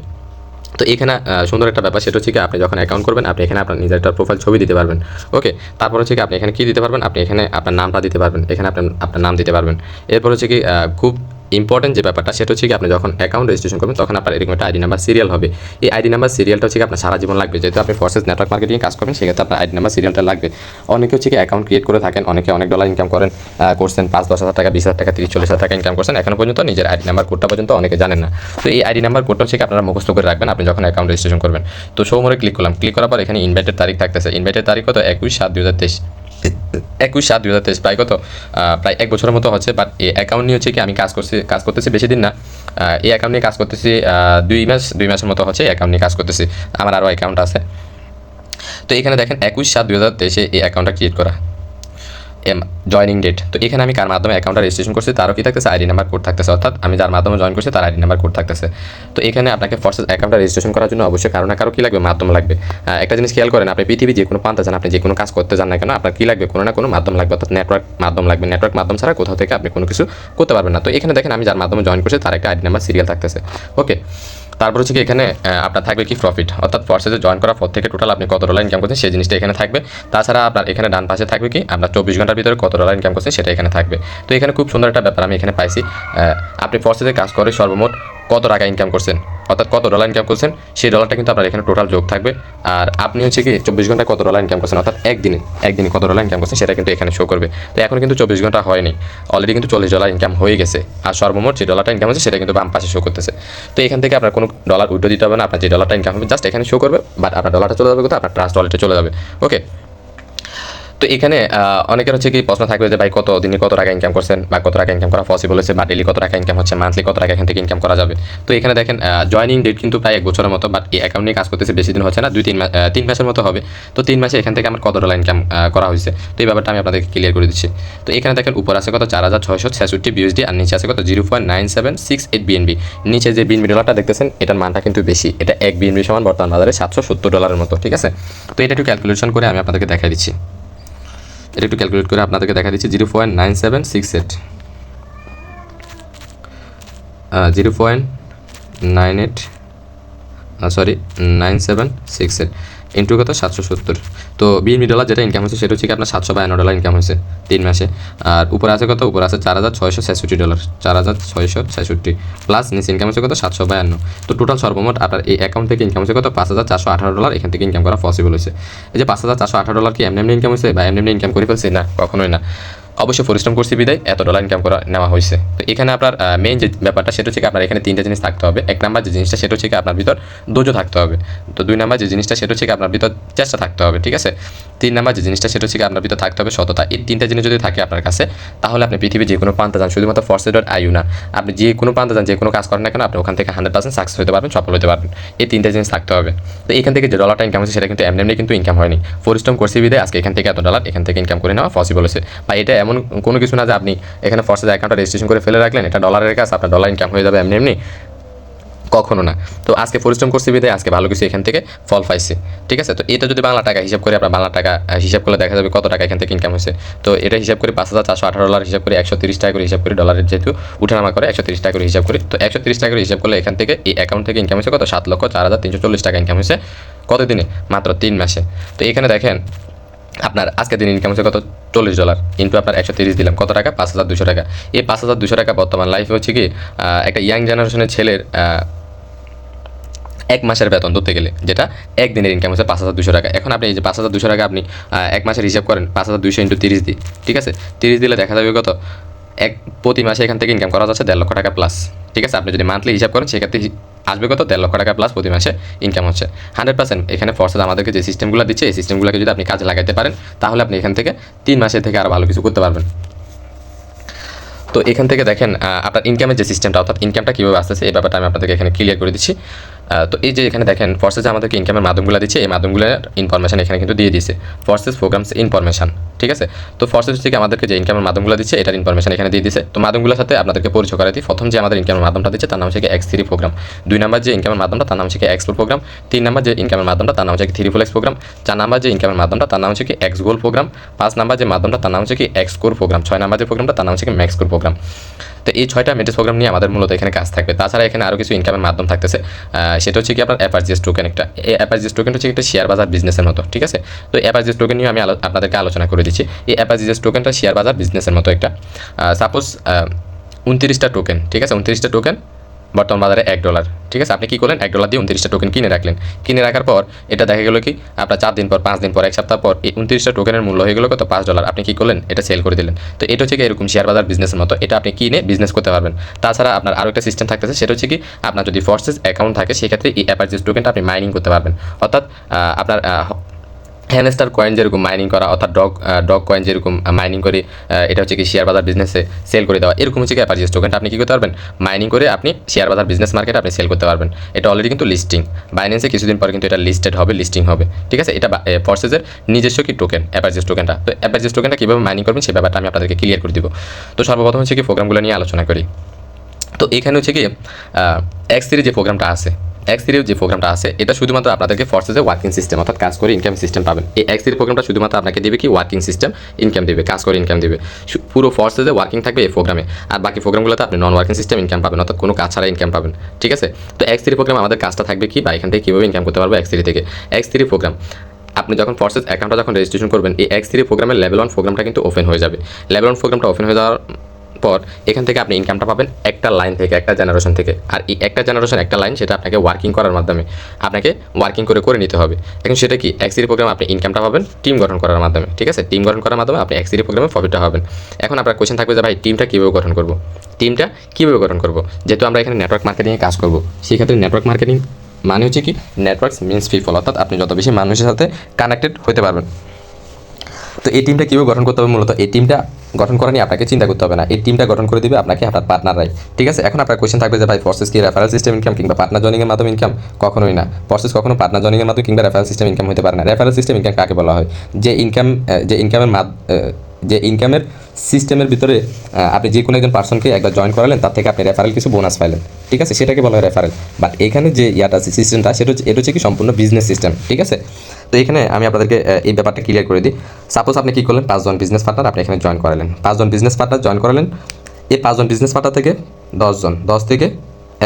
তো এখানে সুন্দর একটা ব্যাপার, সেটা হচ্ছে কি আপনি যখন অ্যাকাউন্ট করবেন, আপনি এখানে আপনার নিজের একটা প্রোফাইল ছবি দিতে পারবেন। ওকে, তারপর হচ্ছে কি আপনি এখানে কী দিতে পারবেন? আপনি এখানে আপনার নামটা দিতে পারবেন, এখানে আপনার নাম দিতে পারবেন। এরপর হচ্ছে কি খুব ইম্পর্টেন্ট যে ব্যাপারটা, সেটা হচ্ছে কি আপনি যখন অ্যাকাউন্ট রেজিস্ট্রেশন করবেন, তখন আপনার এরকম একটা আইডি নাম্বার সিরিয়াল হবে। এই আইডি নাম্বার সিরিয়ালটা হচ্ছে কি আপনার সারা জীবন লাগবে, যেহেতু আপনি ফর্সেস নেটওয়ার্ক মার্কেটিংয়ে কাজ করবেন, সেক্ষেত্রে আপনার আইডি নাম্বার সিরিয়ালটা লাগবে। অনেকে হচ্ছে কি অ্যাকাউন্ট ক্রিয়েট করে থাকেন, অনেকে অনেক ডলার ইনকাম করছেন, 5-10 হাজার টাকা, 20,000 টাকা, 30-40 হাজার টাকা ইনকাম করছেন, এখনো পর্যন্ত নিজের আইডি নাম্বার কোডটা পর্যন্ত অনেকে জানেন না। তো এই আইডি নাম্বার কোডটা হচ্ছে কি আপনারা মুখস্থ করে রাখবেন আপনি যখন অ্যাকাউন্ট রেজিস্ট্রেশন করবেন। তো শোমরে ক্লিক করলাম, ক্লিক করার পর এখানে ইনভাইটের তারিখ থাকতেছে। ইনভাইটের তারিখ কত? 21/7/2023, 21/7/2023, প্রায় কত? প্রায় 1 বছরের মতো হচ্ছে। বাট এই অ্যাকাউন্ট নিয়ে হচ্ছে কি আমি কাজ করতেছি বেশি দিন না, এই অ্যাকাউন্ট নিয়ে কাজ করতেছি 2 মাসের মতো হচ্ছে। অ্যাকাউন্ট নিয়ে কাজ করতেছি, আমার আরও অ্যাকাউন্ট আছে। তো তো এখানে দেখেন 21/7/2023 এই অ্যাকাউন্টটা ক্রিয়েট করা, জয়নিং ডেট। তো এখানে আমি কার মাধ্যমে অ্যাকাউন্টটা রেজিস্ট্রেশন করছি তারও কি থাকতেছে, আইডি নাম্বার কোড থাকতেছে, অর্থাৎ আমি যার মাধ্যমে জয়েন করছি তার আইডি নাম্বার কোড থাকতেছে। তো এখানে আপনাকে ফোর্সেস অ্যাকাউন্টটা রেজিস্ট্রেশন করার জন্য অবশ্যই কারো না কারো কী লাগবে, মাধ্যম লাগবে। একটা জিনিস খেয়াল করেন, আপনি পৃথিবী যে কোনো প্রান্তে যান, আপনি যে কোনো কাজ করতে যান না কেন, আপনার কী লাগবে, কোনো না কোনো মাধ্যম লাগবে, অর্থাৎ নেটওয়ার্ক মাধ্যম লাগবে। নেটওয়ার্ক মাধ্যম ছাড়া কোথাও থেকে আপনি কোনো কিছু করতে পারবেন না। তো এখানে দেখেন আমি যার মাধ্যমে জয়েন করছি তার একটা আইডি নাম্বার সিরিয়াল থাকতেছে। ওকে, তারপর হচ্ছে কি এখানে আপনার থাকবে কি প্রফিট, অর্থাৎ ফোর্সেসে জয়েন করার পর থেকে টোটাল আপনি কত ডলার ইনকাম করছেন সেই জিনিসটা এখানে থাকবে। তাছাড়া আপনার এখানে ডান পাশে থাকবে কি আপনার 24 ঘন্টার ভিতরে কত ডলার ইনকাম করছেন সেটা এখানে থাকবে। তো এখানে খুব সুন্দর একটা ব্যাপার আমি এখানে পাইছি, আপনি ফোর্সেসে কাজ করে সর্বমোট কত টাকা ইনকাম করছেন, অর্থাৎ কত ডলার ইনকাম করছেন সেই ডলারটা কিন্তু আপনার এখানে টোটাল যোগ থাকবে। আর আপনি হচ্ছে কি 24 ঘন্টায় কত ডলার ইনকাম করছেন, অর্থাৎ একদিনে কত ডলার ইনকাম করছেন সেটা কিন্তু এখানে শো করবে। তো এখন কিন্তু 24 ঘন্টা হয়নি, অলরেডি কিন্তু $40 ইনকাম হয়ে গেছে, আর সর্বমোট যে ডলারটা ইনকাম হচ্ছে সেটা কিন্তু বাম পাশে শো করতেছে। তো এখান থেকে আপনার কোনো ডলার উইথড্র দিতে হবে না, আপনার যে ডলারটা ইনকাম হবে জাস্ট এখানে শো করবে, বাট আপনার ডলারটা চলে যাবে কোথায়, আপনার ট্রাস্ট ওয়ালেটে চলে যাবে। ওকে, তো এখানে অনেকের হচ্ছে কি প্রশ্ন থাকবে যে ভাই কত দিনে কত টাকা ইনকাম করছেন, বা কত টাকা ইনকাম করা পসিবল হচ্ছে, বা ডেলি কত টাকা ইনকাম হচ্ছে, মান্থলি কত টাকা এখান থেকে ইনকাম করা যাবে। তো এখানে দেখেন জয়নিং ডেট কিন্তু প্রায় 1 বছরের মতো, বাট এই অ্যাকাউন্ট নিয়ে কাজ করতেছে বেশি দিন হচ্ছে না, 3 মাসের মতো হবে। তো 3 মাসে এখান থেকে আমার কত ডলার ইনকাম করা হয়েছে, তো এই ব্যাপারটা আমি আপনাদেরকে ক্লিয়ার করে দিচ্ছি। তো এখানে দেখেন উপর আছে কত 4,666 বিএসডি, আর নিচে আছে কত 0.9768 বিএনবি। নিচে যে বিএনবি ডলারটা দেখতেছেন এটার মানটা কিন্তু বেশি, এটা 1 বিএনবি সমান বর্তমান বাজারে $770 মতো, ঠিক আছে। তো এটা একটু ক্যালকুলেশন করে আমি আপনাদেরকে দেখাই দিচ্ছি, এটা একটু ক্যালকুলেট করে আপনাদেরকে দেখা দিচ্ছি। 0.9768 0.9768 ইন্টু কত 770। তো $20 যেটা ইনকাম হচ্ছে সেটা হচ্ছে কি আপনার $752 ইনকাম হয়েছে 3 মাসে। আর উপরে আছে কত, উপরে আছে $4,666, $4,666 প্লাস নিচে ইনকাম হচ্ছে কত 752। তো টোটাল সর্বমোট আপনার এই অ্যাকাউন্ট থেকে ইনকাম হচ্ছে কত $5,418, এখান থেকে ইনকাম করা পসিবল হয়েছে। এই যে $5,418 কি এমনি ইনকাম হয়েছে বা এমনি ইনকাম করে ফেলছে, না, কখনোই না। অবশ্যই পরিশ্রম করছি বিদায় এত ডলার ইনকাম করা নেওয়া হয়েছে। তো এখানে আপনার মেইন যে ব্যাপারটা সেটা হচ্ছে আপনার এখানে 3টা জিনিস থাকতে হবে। 1 নাম্বার যে জিনিসটা সেটা হচ্ছে আপনার ভিতর ধৈর্য থাকতে হবে। তো 2 নাম্বার যে জিনিসটা সেটা হচ্ছে আপনার ভিতর চেষ্টা থাকতে হবে, ঠিক আছে। 3 নাম্বার যে জিনিসটা সেটা হচ্ছে আপনার ভিতর থাকতে হবে সততা। এই 3টা জিনিস যদি থাকে আপনার কাছে, তাহলে আপনি পৃথিবীর যে কোনো প্রান্তে যান, শুধুমাত্র force.io না, আপনি যে কোনো প্রান্তে যান, যে কোনো কাজ করেন না কেন, আপনি ওখান থেকে 100% সাকসেস হতে পারবেন, সফল হতে পারবেন। এই 3টা জিনিস থাকতে হবে। তো এখান থেকে যে ডলারটা ইনকাম হচ্ছে সেটা কিন্তু এমনি কিন্তু ইনকাম হয়নি, পরিশ্রম করছি বিদায় আজকে এখান থেকে এত ডলার এখান থেকে ইনকাম করে নেওয়া পসিবল হয়েছে। বা এটা এমন কোনো কিছু না যে আপনি এখানে ফোর্সেস অ্যাকাউন্টটা রেজিস্ট্রেশন করে ফেলে রাখলেন, এটা ডলারের কাজ, আপনার ডলার ইনকাম হয়ে যাবে এমনি, কখনো না। তো আজকে পরিশ্রম করছি বিদায় আজকে ভালো কিছু এখান থেকে ফল পাইছে, ঠিক আছে। তো এটা যদি বাংলা টাকা হিসাব করে, আপনার বাংলা টাকা হিসাব করলে দেখা যাবে কত টাকা এখান থেকে ইনকাম হয়েছে। তো এটা হিসাব করে $5,418 হিসাব করে 130 টাকা করে হিসাব করি, ডলারের যেহেতু উঠানামা করে 130 টাকা করে হিসাব করি। তো 130 টাকা করে হিসাব করলে এখান থেকে এই অ্যাকাউন্ট থেকে ইনকাম হয়েছে কত 7,04,340 টাকা ইনকাম হয়েছে কত দিনে, মাত্র 3 মাসে। তো এখানে দেখেন আপনার আজকের দিন ইনকাম হচ্ছে কত $40 ইন্টু আপনার 130 দিলাম কত টাকা 5,200 টাকা। এই 5,200 টাকা বর্তমান লাইফে হচ্ছে কি একটা ইয়াং জেনারেশনের ছেলের 1 মাসের বেতন ধরতে গেলে, যেটা একদিনের ইনকাম হচ্ছে 5,200 টাকা। এখন আপনি এই যে 5,200 টাকা আপনি 1 মাসের হিসাব করেন, 5,200 ইন্টু 30 দিই, ঠিক আছে। 30 দিলে দেখা যাবে কত প্রতি মাসে এখান থেকে ইনকাম করা যাচ্ছে 1.5 লক্ষ টাকা প্লাস, ঠিক আছে। আপনি যদি মান্থলি হিসাব করেন সেক্ষেত্রে আসবে কত 1.5 লক্ষ টাকা প্লাস প্রতি মাসে ইনকাম হচ্ছে। 100% এখানে ফোর্সেস আমাদেরকে যে সিস্টেমগুলো দিচ্ছে এই সিস্টেমগুলোকে যদি আপনি কাজে লাগাতে পারেন, তাহলে আপনি এখান থেকে 3 মাসের থেকে আরও ভালো কিছু করতে পারবেন। তো এখান থেকে দেখেন আপনার ইনকামের যে সিস্টেমটা, অর্থাৎ ইনকামটা কীভাবে আসতেছে এই ব্যাপারটা আমি আপনাদেরকে এখানে ক্লিয়ার করে দিচ্ছি। তো এই যে এখানে দেখেন ফোর্সেস আমাদেরকে ইনকামের মাধ্যমগুলো দিচ্ছে, এই মাধ্যমগুলোর ইনফরমেশন এখানে কিন্তু দিয়ে দিয়েছে, ফোর্সেস প্রোগ্রামস ইনফরমেশন, ঠিক আছে। তো ফোর্সেস থেকে আমাদেরকে যে ইনকামের মাধ্যমগুলো দিচ্ছে এটার ইনফরমেশন এখানে দিয়ে দিচ্ছে। তো মাধ্যমগুলোর সাথে আপনাদেরকে পরিচয় করে দিই। প্রথম যে আমাদের ইনকামের মাধ্যমটা দিচ্ছে তার নাম হচ্ছে X3 প্রোগ্রাম, 2 নাম্বার যে ইনকামের মাধ্যমটা তার নাম হচ্ছে X4 প্রোগ্রাম, 3 নাম্বার যে ইনকামের মাধ্যমটা তার নাম হচ্ছে 3 Flex প্রোগ্রাম, 4 নাম্বার যে ইনকামের মাধ্যমটা তার নাম হচ্ছে X গোল প্রোগ্রাম, 5 নাম্বার যে মাধ্যমটা তার নাম হচ্ছে X কোর প্রোগ্রাম, 6 নাম্বার যে প্রোগ্রামটা তার নাম হচ্ছে ম্যাক্স কোর প্রোগ্রাম। তো এই 6টা মেটেজ প্রোগ্রাম নিয়ে আমাদের মূলত এখানে কাজ থাকবে। তাছাড়া এখানে আরও কিছু ইনকামের মাধ্যম থাকতেছে, সেটা হচ্ছে কি আপনার FRGS টোকেন একটা। এই FRGS টোকেন হচ্ছে একটা শেয়ার বাজার বিজনেসের মতো, ঠিক আছে। তো FRGS টোকেন নিয়ে আমি আপনাদেরকে আলোচনা করে দিচ্ছি। এই FRGS টোকেনটা শেয়ার বাজার বিজনেসের মতো একটা, সাপোজ 29টা টোকেন, ঠিক আছে। 29টা টোকেন বর্তমান বাজারে $1, ঠিক আছে। আপনি কী করলেন $1 দিয়ে 29টা টোকেন কিনে রাখলেন। কিনে রাখার পর এটা দেখা গেলো কি আপনার 4 দিন পর, 5 দিন পর, 1 সপ্তাহ পর এই 29টা টোকেনের মূল্য হয়ে গেলো কত $5। আপনি কী করলেন, এটা সেল করে দিলেন। তো এটা হচ্ছে কি এরকম শেয়ার বাজার বিজনেসের মতো, এটা আপনি কিনে বিজনেস করতে পারবেন। তাছাড়া আপনার আরও একটা সিস্টেম থাকতেছে, সেটা হচ্ছে কি আপনার যদি ফোর্সেস অ্যাকাউন্ট থাকে সেক্ষেত্রে এই FRGS টোকেনটা আপনি মাইনিং করতে পারবেন। অর্থাৎ আপনার হ্যামস্টার কয়েন যেরকম মাইনিং করা, অর্থাৎ ডগ কয়েন যেরকম মাইনিং করে এটা হচ্ছে কি শেয়ার বাজার বিজনেসে সেল করে দেওয়া, এরকম হচ্ছে কি অ্যাপারজিএস টোকেনটা আপনি কী করতে পারবেন, মাইনিং করে আপনি শেয়ার বাজার বিজনেস মার্কেটে আপনি সেল করতে পারবেন। এটা অলরেডি কিন্তু লিস্টিং বাইন্যান্সে, কিছুদিন পর কিন্তু এটা লিস্টেড হবে, লিস্টিং হবে, ঠিক আছে। এটা ফোর্সেসের নিজস্ব কি টোকেন অ্যাপারজিএস টোকেনটা। তো অ্যাপারজিএস টোকেনটা কীভাবে মাইনিং করবেন সেই ব্যাপারটা আমি আপনাদেরকে ক্লিয়ার করে দিব। তো সর্বপ্রথম হচ্ছে কি প্রোগ্রামগুলো নিয়ে আলোচনা করি। তো এখানে হচ্ছে কি X3 যে প্রোগ্রামটা আছে, X3 যে প্রোগ্রামটা আছে এটা শুধুমাত্র আপনাদেরকে ফোর্সেসে ওয়ার্কিং সিস্টেম অর্থাৎ কাজ করে ইনকাম সিস্টেম পাবেন। এই X3 প্রোগ্রামটা শুধুমাত্র আপনাকে দেবে কি ওয়ার্কিং সিস্টেম ইনকাম দেবে, কাজ করে ইনকাম দেবে, পুরো ফোর্সেসে ওয়ার্কিং থাকবে এই প্রোগ্রামে। আর বাকি প্রোগ্রামগুলোতে আপনি নন ওয়ার্কিং সিস্টেম ইনকাম পাবেন, অর্থাৎ কোনো কাজ ছাড়া ইনকাম পাবেন, ঠিক আছে। তো X3 প্রোগ্রাম আমাদের কাজটা থাকবে কি, বা এখান থেকে কীভাবে ইনকাম করতে পারবো X3 থেকে। X3 প্রোগ্রাম আপনি যখন ফোর্সেস অ্যাকাউন্টটা যখন রেজিস্ট্রেশন করবেন, এই X3 প্রোগ্রামের লেভেল 1 প্রোগ্রামটা কিন্তু ওপেন হয়ে যাবে। লেভেল 1 প্রোগ্রামটা ওপেন হয়ে যাওয়ার পর এখান থেকে আপনি ইনকামটা পাবেন একটা লাইন থেকে, একটা জেনারেশন থেকে। আর এই একটা জেনারেশন একটা লাইন সেটা আপনাকে ওয়ার্কিং করার মাধ্যমে আপনাকে ওয়ার্কিং করে নিতে হবে। এখন সেটা কি X3 প্রোগ্রাম আপনি ইনকামটা পাবেন টিম গঠন করার মাধ্যমে, ঠিক আছে। টিম গঠন করার মাধ্যমে আপনি X3 প্রোগ্রামে প্রফিটটা পাবেন। এখন আপনার কোয়েশ্চেন থাকবে যে ভাই টিমটা কীভাবে গঠন করব, টিমটা কীভাবে গঠন করব। যেহেতু আমরা এখানে নেটওয়ার্ক মার্কেটিংয়ে কাজ করব, সেই ক্ষেত্রে নেটওয়ার্ক মার্কেটিং মানে হচ্ছে কি নেটওয়ার্কস মিনস পিপল, অর্থাৎ আপনি যত বেশি মানুষের সাথে কানেক্টেড হতে পারবেন। তো এই টিমটা কীভাবে গঠন করতে হবে, মূলত এই টিমটা গঠন করা নিয়ে আপনাকে চিন্তা করতে হবে না, এই টিমটা গঠন করে দিবে আপনাকে আপনার পার্টনাররাই, ঠিক আছে। এখন আপনার কোয়েশ্চেন থাকবে যে ভাই ফোর্সেস কি রেফারেল সিস্টেম ইনকাম কিংবা পার্টনার জয়েনিংয়ের মাধ্যমে ইনকাম? কখনোই না, ফোর্সেস কখনো পার্টনার জয়েনিংয়ের মাধ্যমে কিংবা রেফারেল সিস্টেম ইনকাম হতে পারে না। রেফারেল সিস্টেম ইনকাম কাকে বলা হয়, যে ইনকামের সিস্টেমের ভিতরে আপনি যে কোনো একজন পার্সনকে একবার জয়েন করালেন, তার থেকে আপনি রেফারেল কিছু বোনাস পাইলেন, ঠিক আছে, সেটাকে বলা হয় রেফারেল। বাট এখানে যে ইয়াটা সিস্টেমটা এটা হচ্ছে কি সম্পূর্ণ বিজনেস সিস্টেম, ঠিক আছে। তো এখানে আমি আপনাদেরকে এই ব্যাপারটা ক্লিয়ার করে দিই। সাপোজ আপনি কী করলেন, 5 জন বিজনেস পার্টনার আপনি এখানে জয়েন করালেন, 5 জন বিজনেস পার্টনার জয়েন করালেন। এই 5 জন বিজনেস পার্টনার থেকে 10 জন, 10 থেকে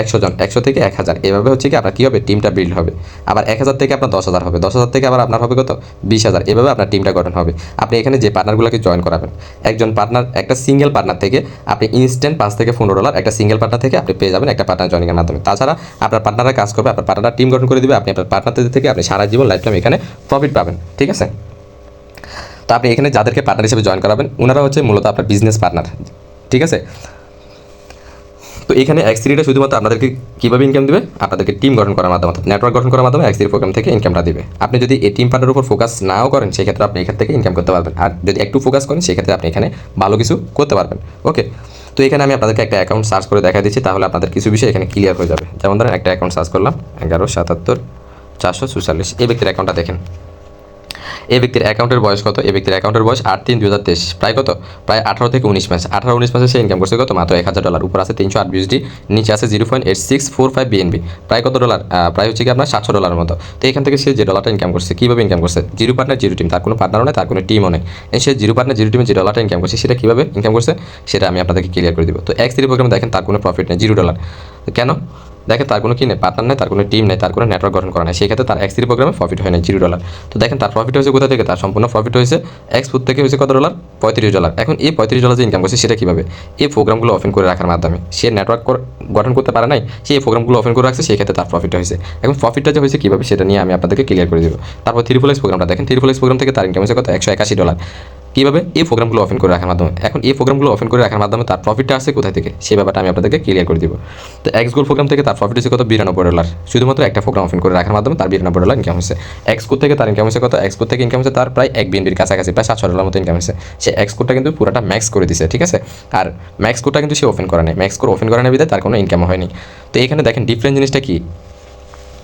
100 জন, 100 থেকে 1000, এভাবে হচ্ছে কি আপনার কী হবে, টিমটা বিল্ড হবে। আবার 1000 থেকে আপনার 10,000 হবে, 10,000 থেকে আবার আপনার হবে কত, 20,000, এভাবে আপনার টিমটা গঠন হবে। আপনি এখানে যে পার্টনারগুলোকে জয়েন করাবেন, একজন পার্টনার একটা সিঙ্গেল পার্টনার থেকে আপনি ইনস্ট্যান্ট $5 থেকে $15 একটা সিঙ্গেল পার্টনার থেকে আপনি পেয়ে যাবেন একটা পার্টনার জয়েনিংয়ের মাধ্যমে। তাছাড়া আপনার পার্টনাররা কাজ করবে, আপনার পার্টনার টিম গঠন করে দেবে, আপনি আপনার পার্টনারদের থেকে আপনি সারা জীবন লাইফ টাইম এখানে প্রফিট পাবেন, ঠিক আছে। তো আপনি এখানে যাদেরকে পার্টনার হিসেবে জয়েন করাবেন ওনারা হচ্ছে মূলত আপনার বিজনেস পার্টনার, ঠিক আছে। তো এখানে X3টা শুধুমাত্র আপনাদেরকে কীভাবে ইনকাম দেবে, আপনাদেরকে টিম গঠন করার মাধ্যমে অর্থাৎ নেটওয়ার্ক গঠন করার মাধ্যমে X3 প্রোগ্রাম থেকে ইনকামটা দেবে। আপনি যদি এই টিম পার্টনারের উপর ফোকাস নাও করেন সেক্ষেত্রে আপনি এখান থেকে ইনকাম করতে পারবেন, আর যদি একটু ফোকাস করেন সেক্ষেত্রে আপনি এখানে ভালো কিছু করতে পারবেন, ওকে। তো এখানে আমি আপনাদেরকে একটা অ্যাকাউন্ট সার্চ করে দেখা দিচ্ছি, তাহলে আপনাদের কিছু বিষয় এখানে ক্লিয়ার হয়ে যাবে। যেমন ধরেন একটা অ্যাকাউন্ট সার্চ করলাম 11,77,444, এই ব্যক্তির অ্যাকাউন্টটা দেখেন। এই ব্যক্তির অ্যাকাউন্টের বয়স কত, এই ব্যক্তির অ্যাকাউন্টের বয়স 8/3/2023, প্রায় কত, প্রায় 18 থেকে 19 মাস। 18-19 মাসে সে ইনকাম করছে কত, মাত্র $1,000। উপর আছে 308 বিএসডি, নিচে আছে 0.8645 বিএনবি, প্রায় কত ডলার, প্রায় হচ্ছে কি আপনার $700 মতো। তো এখান থেকে সে যে ডলারটা ইনকাম করছে, কীভাবে ইনকাম করছে, জিরো পার্টনার জিরো টিম, তার কোনো পার্টনারও নেই, তার কোনো টিমও নেই। সে জিরো পার্টনার জিরো টিমে যে ডলারটা ইনকাম করছে সেটা কীভাবে ইনকাম করছে সেটা আমি আপনাদেরকে ক্লিয়ার করে দিব। তো X3 প্রোগ্রামে দেখেন তার কোনো প্রফিট নেই, $0। কেন, দেখেন তার কোনো কি নেই, পার্টনার নেই, তার কোনো টিম নেই, তার কোনো নেটওয়ার্ক গঠন করা নেই, সেক্ষেত্রে তার X3 প্রোগ্রামে প্রফিট হয় না, $0। তো দেখেন তার প্রফিট হয়েছে কোথা থেকে, তার সম্পূর্ণ প্রফিট হয়েছে এক্সপোর্ট থেকে, হয়েছে কত ডলার, $35। এখন এই $35 যে ইনকাম করছে সেটা কীভাবে, এই প্রোগ্রামগুলো ওপেন করে রাখার মাধ্যমে। সে নেটওয়ার্ক গঠন করতে পারে নাই, সে এই প্রোগ্রামগুলো ওপেন করে রাখছে, সেই ক্ষেত্রে তার প্রফিট হয়েছে। এখন প্রফিটটা যে হয়েছে কীভাবে সেটা নিয়ে আমি আপনাদেরকে ক্লিয়ার করে দেবো। তারপর 3x প্রোগ্রামটা দেখেন, 3x প্রোগ্রাম থেকে তার ইনকাম হয়েছে কত, $181। কীভাবে, এই প্রোগ্রামগুলো ওপেন করে রাখার মাধ্যমে। এখন এই প্রোগ্রামগুলো ওপেন করে রাখার মাধ্যমে তার প্রফিটটা আসছে কোথায় থেকে, সেই ব্যাপারটা আমি আপনাদেরকে ক্লিয়ার করে দিব। তো XGold প্রোগ্রাম থেকে তার প্রফিট হচ্ছে কত, $92। শুধুমাত্র একটা প্রোগ্রাম ওপেন করে রাখার মাধ্যমে তার $92 ইনকাম হয়েছে। Xcode থেকে তার ইনকাম হয়েছে কত, Xcode থেকে ইনকাম হয়েছে তার প্রায় 1 বিএনবির কাছাকাছি, প্রায় $700 মতো ইনকাম হয়েছে। সে Xcodeটা কিন্তু পুরোটা ম্যাক্স করে দিছে, ঠিক আছে। আর ম্যাক্স কোডটা কিন্তু সে ওপেন করে নেই, ম্যাক্স কোড ওপেন করে নেই বিধায় তার কোনো ইনকামও হয়নি। তো এখানে দেখেন ডিফারেন্ট জিনিসটা কি,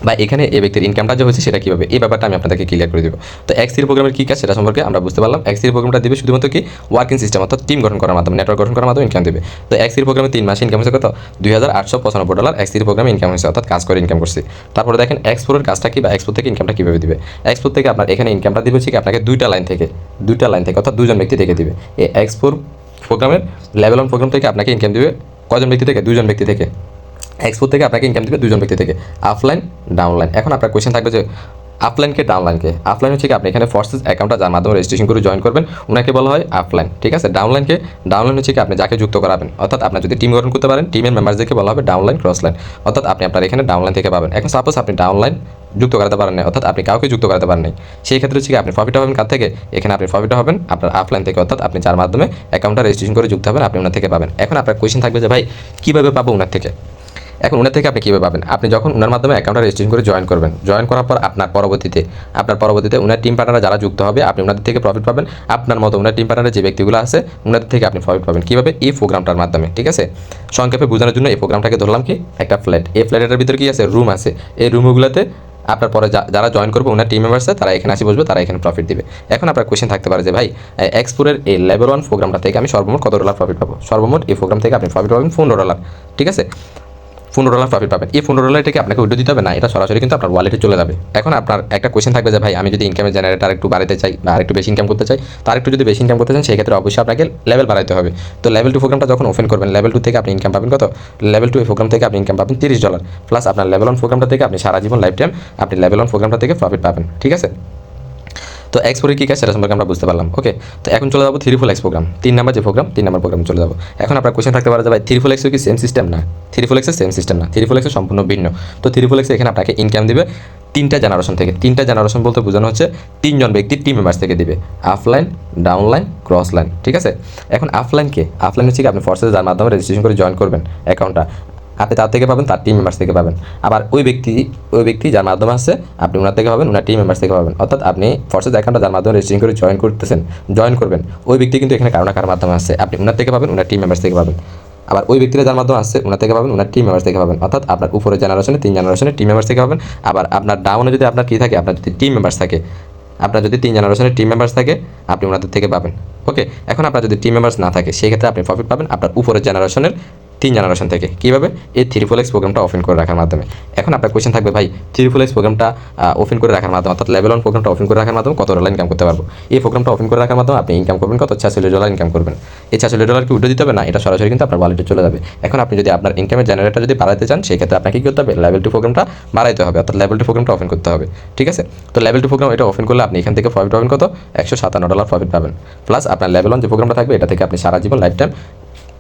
বা এখানে এই ব্যক্তির ইনকামটা যে হয়েছে সেটা কীভাবে, এই ব্যাপারটা আমি আপনাদেরকে ক্লিয়ার করে দেবো। তো X3 প্রোগ্রামের কী কাজ সেটা সম্পর্কে আমরা বুঝতে পারলাম। X3 প্রোগ্রামটা দেবে শুধুমাত্র কি ওয়ার্কিং সিস্টেম অর্থাৎ টিম গঠন করার মাধ্যমে, নেটওয়ার্ক গঠন করার মাধ্যমে ইনকাম দেবে। তো X3 প্রোগ্রামে 3 মাসে ইনকাম হয়েছে কত, $2,895 X3 প্রোগ্রামে ইনকাম হয়েছে, অর্থাৎ কাজ করে ইনকাম করছে। তারপরে দেখেন X4 কাজটা কি, বা X4 থেকে ইনকামটা কীভাবে দিবে। X4 থেকে আপনার এখানে ইনকামটা দিবে হচ্ছে কি আপনাকে দুইটা লাইন থেকে অর্থাৎ 2জন ব্যক্তি থেকে দিবে। এই X4 প্রোগ্রামের লেভেল 1 প্রোগ্রাম থেকে আপনাকে ইনকাম দিবে কজন ব্যক্তি থেকে, 2জন ব্যক্তি থেকে। X4 থেকে আপনাকে ইনকাম দেবে 2জন ব্যক্তি থেকে, আপলাইন ডাউনলাইন। এখন আপনার কোয়েশ্চেন থাকবে যে আপলাইনকে ডাউনলাইনকে, আপলাইন হচ্ছে কি আপনি এখানে ফোর্সেস অ্যাকাউন্টটা যার মাধ্যমে রেজিস্ট্রেশন করে জয়েন করবেন ওনাকে বলা হয় আপলাইন, ঠিক আছে। ডাউনলাইন হচ্ছে কি আপনি যাকে যুক্ত করাবেন, অর্থাৎ আপনার যদি টিম গঠন করতে পারেন টিমের মেম্বারদেরকে বলা হবে ডাউনলাইন ক্রসলাইন, অর্থাৎ আপনি আপনার এখানে ডাউনলাইন থেকে পাবেন। এখন সাপোজ আপনি ডাউনলাইন যুক্ত করাতে পারেন না, অর্থাৎ আপনি কাউকে যুক্ত করাতে পারেন নাই, সেই ক্ষেত্রে হচ্ছে কি আপনি প্রফিট হবেন কার থেকে, এখানে আপনি প্রফিট হবেন আপনার আপলাইন থেকে, অর্থাৎ আপনি যার মাধ্যমে অ্যাকাউন্টটা রেজিস্ট্রেশন করে যুক্ত হবেন আপনি ওনার থেকে পাবেন। এখন আপনার কোয়েশ্চেন থাকবে যে ভাই কীভাবে পাবো ওনার থেকে। এখন ওনার থেকে আপনি কীভাবে পাবেন? আপনি যখন ওনার মাধ্যমে অ্যাকাউন্টটা রেজিস্ট্রেশন করে জয়েন করবেন, জয়েন করার পর আপনার পরবর্তীতে ওনার টিম পার্টনাররা যারা যুক্ত হবে, আপনি ওনাদের থেকে প্রফিট পাবেন। আপনার মতো ওনার টিম পার্টনারের যে ব্যক্তিগুলো আছে ওনাদের থেকে আপনি প্রফিট পাবেন কীভাবে? এই প্রোগ্রামটার মাধ্যমে। ঠিক আছে, সংক্ষেপে বোঝানোর জন্য এই প্রোগ্রামটাকে ধরলাম কি একটা ফ্ল্যাট। এই ফ্ল্যাটের ভিতরে কি আছে? রুম আছে। এই রুমগুলোতে আপনার পরে যারা জয়েন করবে ওনার টিম মেম্বার্সে তারা এখানে আসি বসবে, তারা এখানে প্রফিট দিবে। এখন আপনার কোয়েশ্চেন থাকতে পারে যে ভাই এক্সপোরের এই লেভেল 1 প্রোগ্রামটা থেকে আমি সর্বমোট কত ডলার প্রফিট পাবো? সর্বমোট এই প্রোগ্রাম থেকে আপনি প্রফিট পাবেন $15। ঠিক আছে, $15 প্রফিট পাবেন। এই $15 আপনাকে উইথড্র দিতে হবে না, এটা সরাসরি কিন্তু আপনার ওয়ালেটে চলে যাবে। এখন আপনার একটা কোয়েশ্চেন থাকবে যে ভাই আমি যদি ইনকামের জেনারেটর একটু বাড়াতে চাই বা আরেকটু বেশি ইনকাম করতে চাই, তার একটু যদি বেশি ইনকাম করতে চান সেক্ষেত্রে অবশ্যই আপনাকে লেভেল বাড়াতে হবে। তো লেভেল 2 প্রোগ্রামটা যখন ওপেন করবেন, লেভেল 2 থেকে আপনি ইনকাম পাবেন কত? লেভেল 2 এই প্রোগ্রাম থেকে আপনি ইনকাম পাবেন $30 প্লাস আপনার লেভেল 1 প্রোগ্রামটা থেকে আপনি সারা জীবন লাইফ টাইম আপনি লেভেল 1 প্রোগ্রামটা থেকে প্রফিট পাবেন। ঠিক আছে, তো এক্সপোরে কী কাজ সেটা সম্পর্কে আমরা বুঝতে পারলাম। ওকে, তো এখন চলে যাবো 3full X প্রোগ্রাম, 3 নাম্বার যে প্রোগ্রাম, 3 নাম্বার প্রোগ্রামে চলে যাবো। এখন আপনার কোয়েশ্চেন থাকতে পারে যে ভাই 3full X কি সেম সিস্টেম? না, 3full X সেম সিস্টেম না, 3full X সম্পূর্ণ ভিন্ন। তো 3full X এখানে আপনাকে ইনকাম দিবে 3টা জেনারেশন থেকে। 3টা জেনারেশন বলতে বোঝানো হচ্ছে 3 জন ব্যক্তির টিম মেম্বার্স থেকে দিবে, আপলাইন, ডাউনলাইন, ক্রস লাইন। ঠিক আছে, এখন আপলাইন হচ্ছে কি আপনি ফোর্সে যার মাধ্যমে রেজিস্ট্রেশন করে জয়েন করবেন অ্যাকাউন্টটা, আপনি তার থেকে পাবেন, তার টিম মেম্বার্স থেকে পাবেন। আবার ওই ব্যক্তি যার মাধ্যমে আসছে আপনি ওনার থেকে পাবেন, ওনার টিম মেম্বার্স থেকে পাবেন। অর্থাৎ আপনি ফোর্সেস অ্যাকাউন্টটা যার মাধ্যমে রেজিস্ট্রেশন করে জয়েন করবেন, ওই ব্যক্তি কিন্তু এখানে কারো না কারোর মাধ্যমে আসছে, আপনি ওনার থেকে পাবেন, ওনার টিম মেম্বার্স থেকে পাবেন। আবার ওই ব্যক্তিরা যার মাধ্যমে আসছে ওনার থেকে পাবেন, ওনার টিম মেম্বার্স থেকে পাবেন। অর্থাৎ আপনার উপরে জেনারেশনে 3 জেনারেশনের টিম মেম্বার্স থেকে পাবেন। আবার আপনার ডাউনে যদি আপনার কী থাকে, আপনার যদি টিম মেম্বার্স থাকে, আপনার যদি 3 জেনারেশনের টিম মেম্বার্স থাকে আপনি ওনাদের থেকে পাবেন। ওকে, এখন আপনার যদি টিম মেম্বার্স না থাকে সেই ক্ষেত্রে আপনি প্রফিট পাবেন আপনার উপরের জেনারেশনের 3 জেনারেশন থেকে। কীভাবে? এই 3full X প্রোগ্রামটা ওপেন করে রাখার মাধ্যমে। এখন আপনার কোয়েশ্চেন থাকবে ভাই 3full X প্রোগ্রামটা ওপেন করে রাখার মাধ্যমে, অর্থাৎ লেভেল 1 প্রোগ্রামটা ওপেন করে রাখার মাধ্যমে কত ডলার ইনকাম করতে পারবো? এই প্রোগ্রামটা ওপেন করে রাখার মাধ্যমে আপনি ইনকাম করবেন কত? $46 ইনকাম করবেন। এই $46 কি উঠে দিতে হবে? না, এটা সরাসরি কিন্তু আপনার ওয়ালেটে চলে যাবে। এখন আপনি যদি আপনার ইনকামের জেনারেটর যদি বাড়াতে চান সেই ক্ষেত্রে আপনাকে কী করতে হবে? লেভেল 2 প্রোগ্রামটা বাড়াইতে হবে, অর্থাৎ লেভেল 2 প্রোগ্রামটা ওপেন করতে হবে। ঠিক আছে, তো লেভেল 2 প্রোগ্রাম এটা ওপেন করলে আপনি এখান থেকে প্রফিট পাবেন কত? $157 প্রফিট পাবেন। প্লাস আপনার লেভেল 1 যে প্রোগ্রামটা থাকবে এটা থেকে আপনি সারা জীবন লাইফ টাইম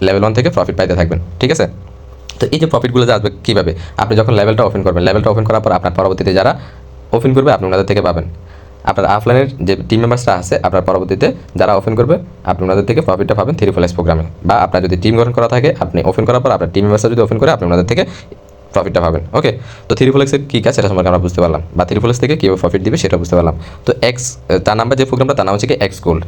লেভেল 1 থেকে প্রফিট পাইতে থাকবেন। ঠিক আছে, তো এই যে প্রফিটগুলো যে আসবে কীভাবে? আপনি যখন লেভেলটা ওপেন করবেন, লেভেলটা ওপেন করার পর আপনার পরবর্তীতে যারা ওপেন করবে আপনি ওনাদের থেকে পাবেন। আপনার অফলাইনের যে টিম মেম্বার্সরা আছে আপনার পরবর্তীতে যারা ওপেন করবে আপনি ওনাদের থেকে প্রফিটটা পাবেন 3full X প্রোগ্রামে। বা আপনার যদি টিম গঠন করা থাকে আপনি ওপেন করার পর আপনার টিম মেম্বার্সরা যদি ওপেন করে আপনি ওনাদের থেকে প্রফিটটা পাবেন। ওকে, তো 3full X এর কী কাজ সেটা সম্পর্কে আমরা বুঝতে পারলাম, বা 3full X থেকে কীভাবে প্রফিট দিবে সেটা বুঝতে পারলাম। তো তার নাম্বার যে প্রোগ্রামটা তার নাম হচ্ছে কি এক্স গোল্ড।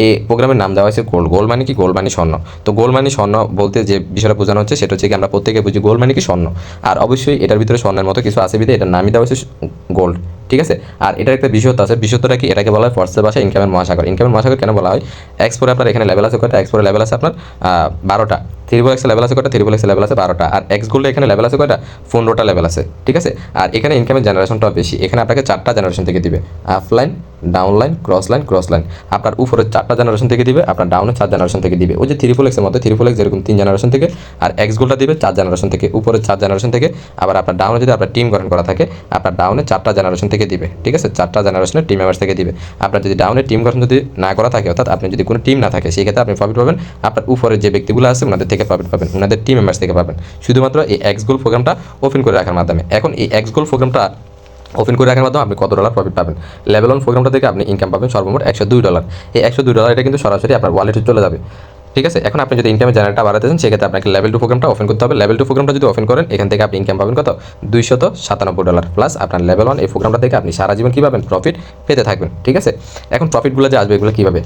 এই প্রোগ্রামের নাম দেওয়া হয়েছে গোল্ড। গোল্ড মানে কি? গোল্ড মানে স্বর্ণ। তো গোল্ড মানে স্বর্ণ বলতে যে বিষয়টা বোঝানো হচ্ছে সেটা হচ্ছে কি আমরা প্রত্যেকে বুঝি গোল্ড মানে কি স্বর্ণ, আর অবশ্যই এটার ভিতরে স্বর্ণের মতো কিছু আছে বিধে এটার নামই দেওয়া হয়েছে গোল্ড। ঠিক আছে, আর এটার একটা বিশেষত্ব আছে। বিশেষত্বটা কি? এটাকে বলা হয় ফর্সের ভাষায় ইনকামের মহাসাগর। ইনকামের মহাসাগর কেন বলা হয়? এক্সপোরে আপনার এখানে লেভেল আছে কয়টা? এক্সপোরে লেভেল আছে আপনার 12টা। 3full X লেভেল আছে কয়টা? 3full X লেভেল আছে 12টা। আর এক্স গোল্ডে এখানে লেভেল আছে কয়টা? 15টা লেভেল আছে। ঠিক আছে, আর এখানে ইনকামের জেনারেশনটা বেশি। এখানে আপনাকে 4টা জেনারেশন থেকে দিবে, আপলাইন, ডাউনলাইন, ক্রস লাইন। আপনার উপরে 4টা জেনারেশন থেকে দিবে, আপনার ডাউনে 4 জেনারেশন থেকে দিবে। ওই যে 3full X এর মধ্যে 3full X যেরকম 3 জেনারেশন থেকে, আর এক্স গোল্ডটা দিবে 4 জেনারেশন থেকে, উপরে 4 জেনারেশন থেকে। আবার আপনার ডাউনে যদি আপনার টিম গঠন করা থাকে আপনার ডাউনে 4টা জেনারেশন থেকে দিবে। ঠিক আছে, 4টা জেনারেশনের টিম মেম্বার্স থেকে দিবে। আপনার যদি ডাউনে টিম গঠন যদি না করা থাকে, অর্থাৎ আপনি যদি কোনো টিম না থাকে সেই ক্ষেত্রে আপনি প্রফিট পাবেন আপনার উপরে যে ব্যক্তিগুলো আছে ওনাদের থেকে প্রফিট পাবেন, ওনাদের টিম মেম্বার্স থেকে পাবেন, শুধুমাত্র এই এক্স গোল্ড প্রোগ্রামটা ওপেন করে রাখার মাধ্যমে। এখন এই এক্স গোল্ড প্রোগ্রামটা ওপেন করে রাখার মাধ্যমে আপনি কত ডলার প্রফিট পাবেন? লেভেল 1 প্রোগ্রামটা থেকে আপনি ইনকাম পাবেন সর্বমোট $102। এই $102 এটা কিন্তু সরাসরি আপনার ওয়ালেটে চলে যাবে। ঠিক আছে, এখন আপনি যদি ইনকামের জেনারেটটা বাড়াতে চান সেক্ষেত্রে আপনাকে লেভেল 2 প্রোগ্রামটা ওপেন করতে হবে। লেভেল 2 প্রোগ্রামটা যদি ওপেন করেন এখান থেকে আপনি ইনকাম পাবেন কত? $297 প্লাস আপনার লেভেল 1 এই প্রোগ্রামটা থেকে আপনি সারা জীবন কী পাবেন? প্রফিট পেতে থাকবেন। ঠিক আছে, এখন প্রফিটগুলো যে আসবে এগুলো কীভাবে?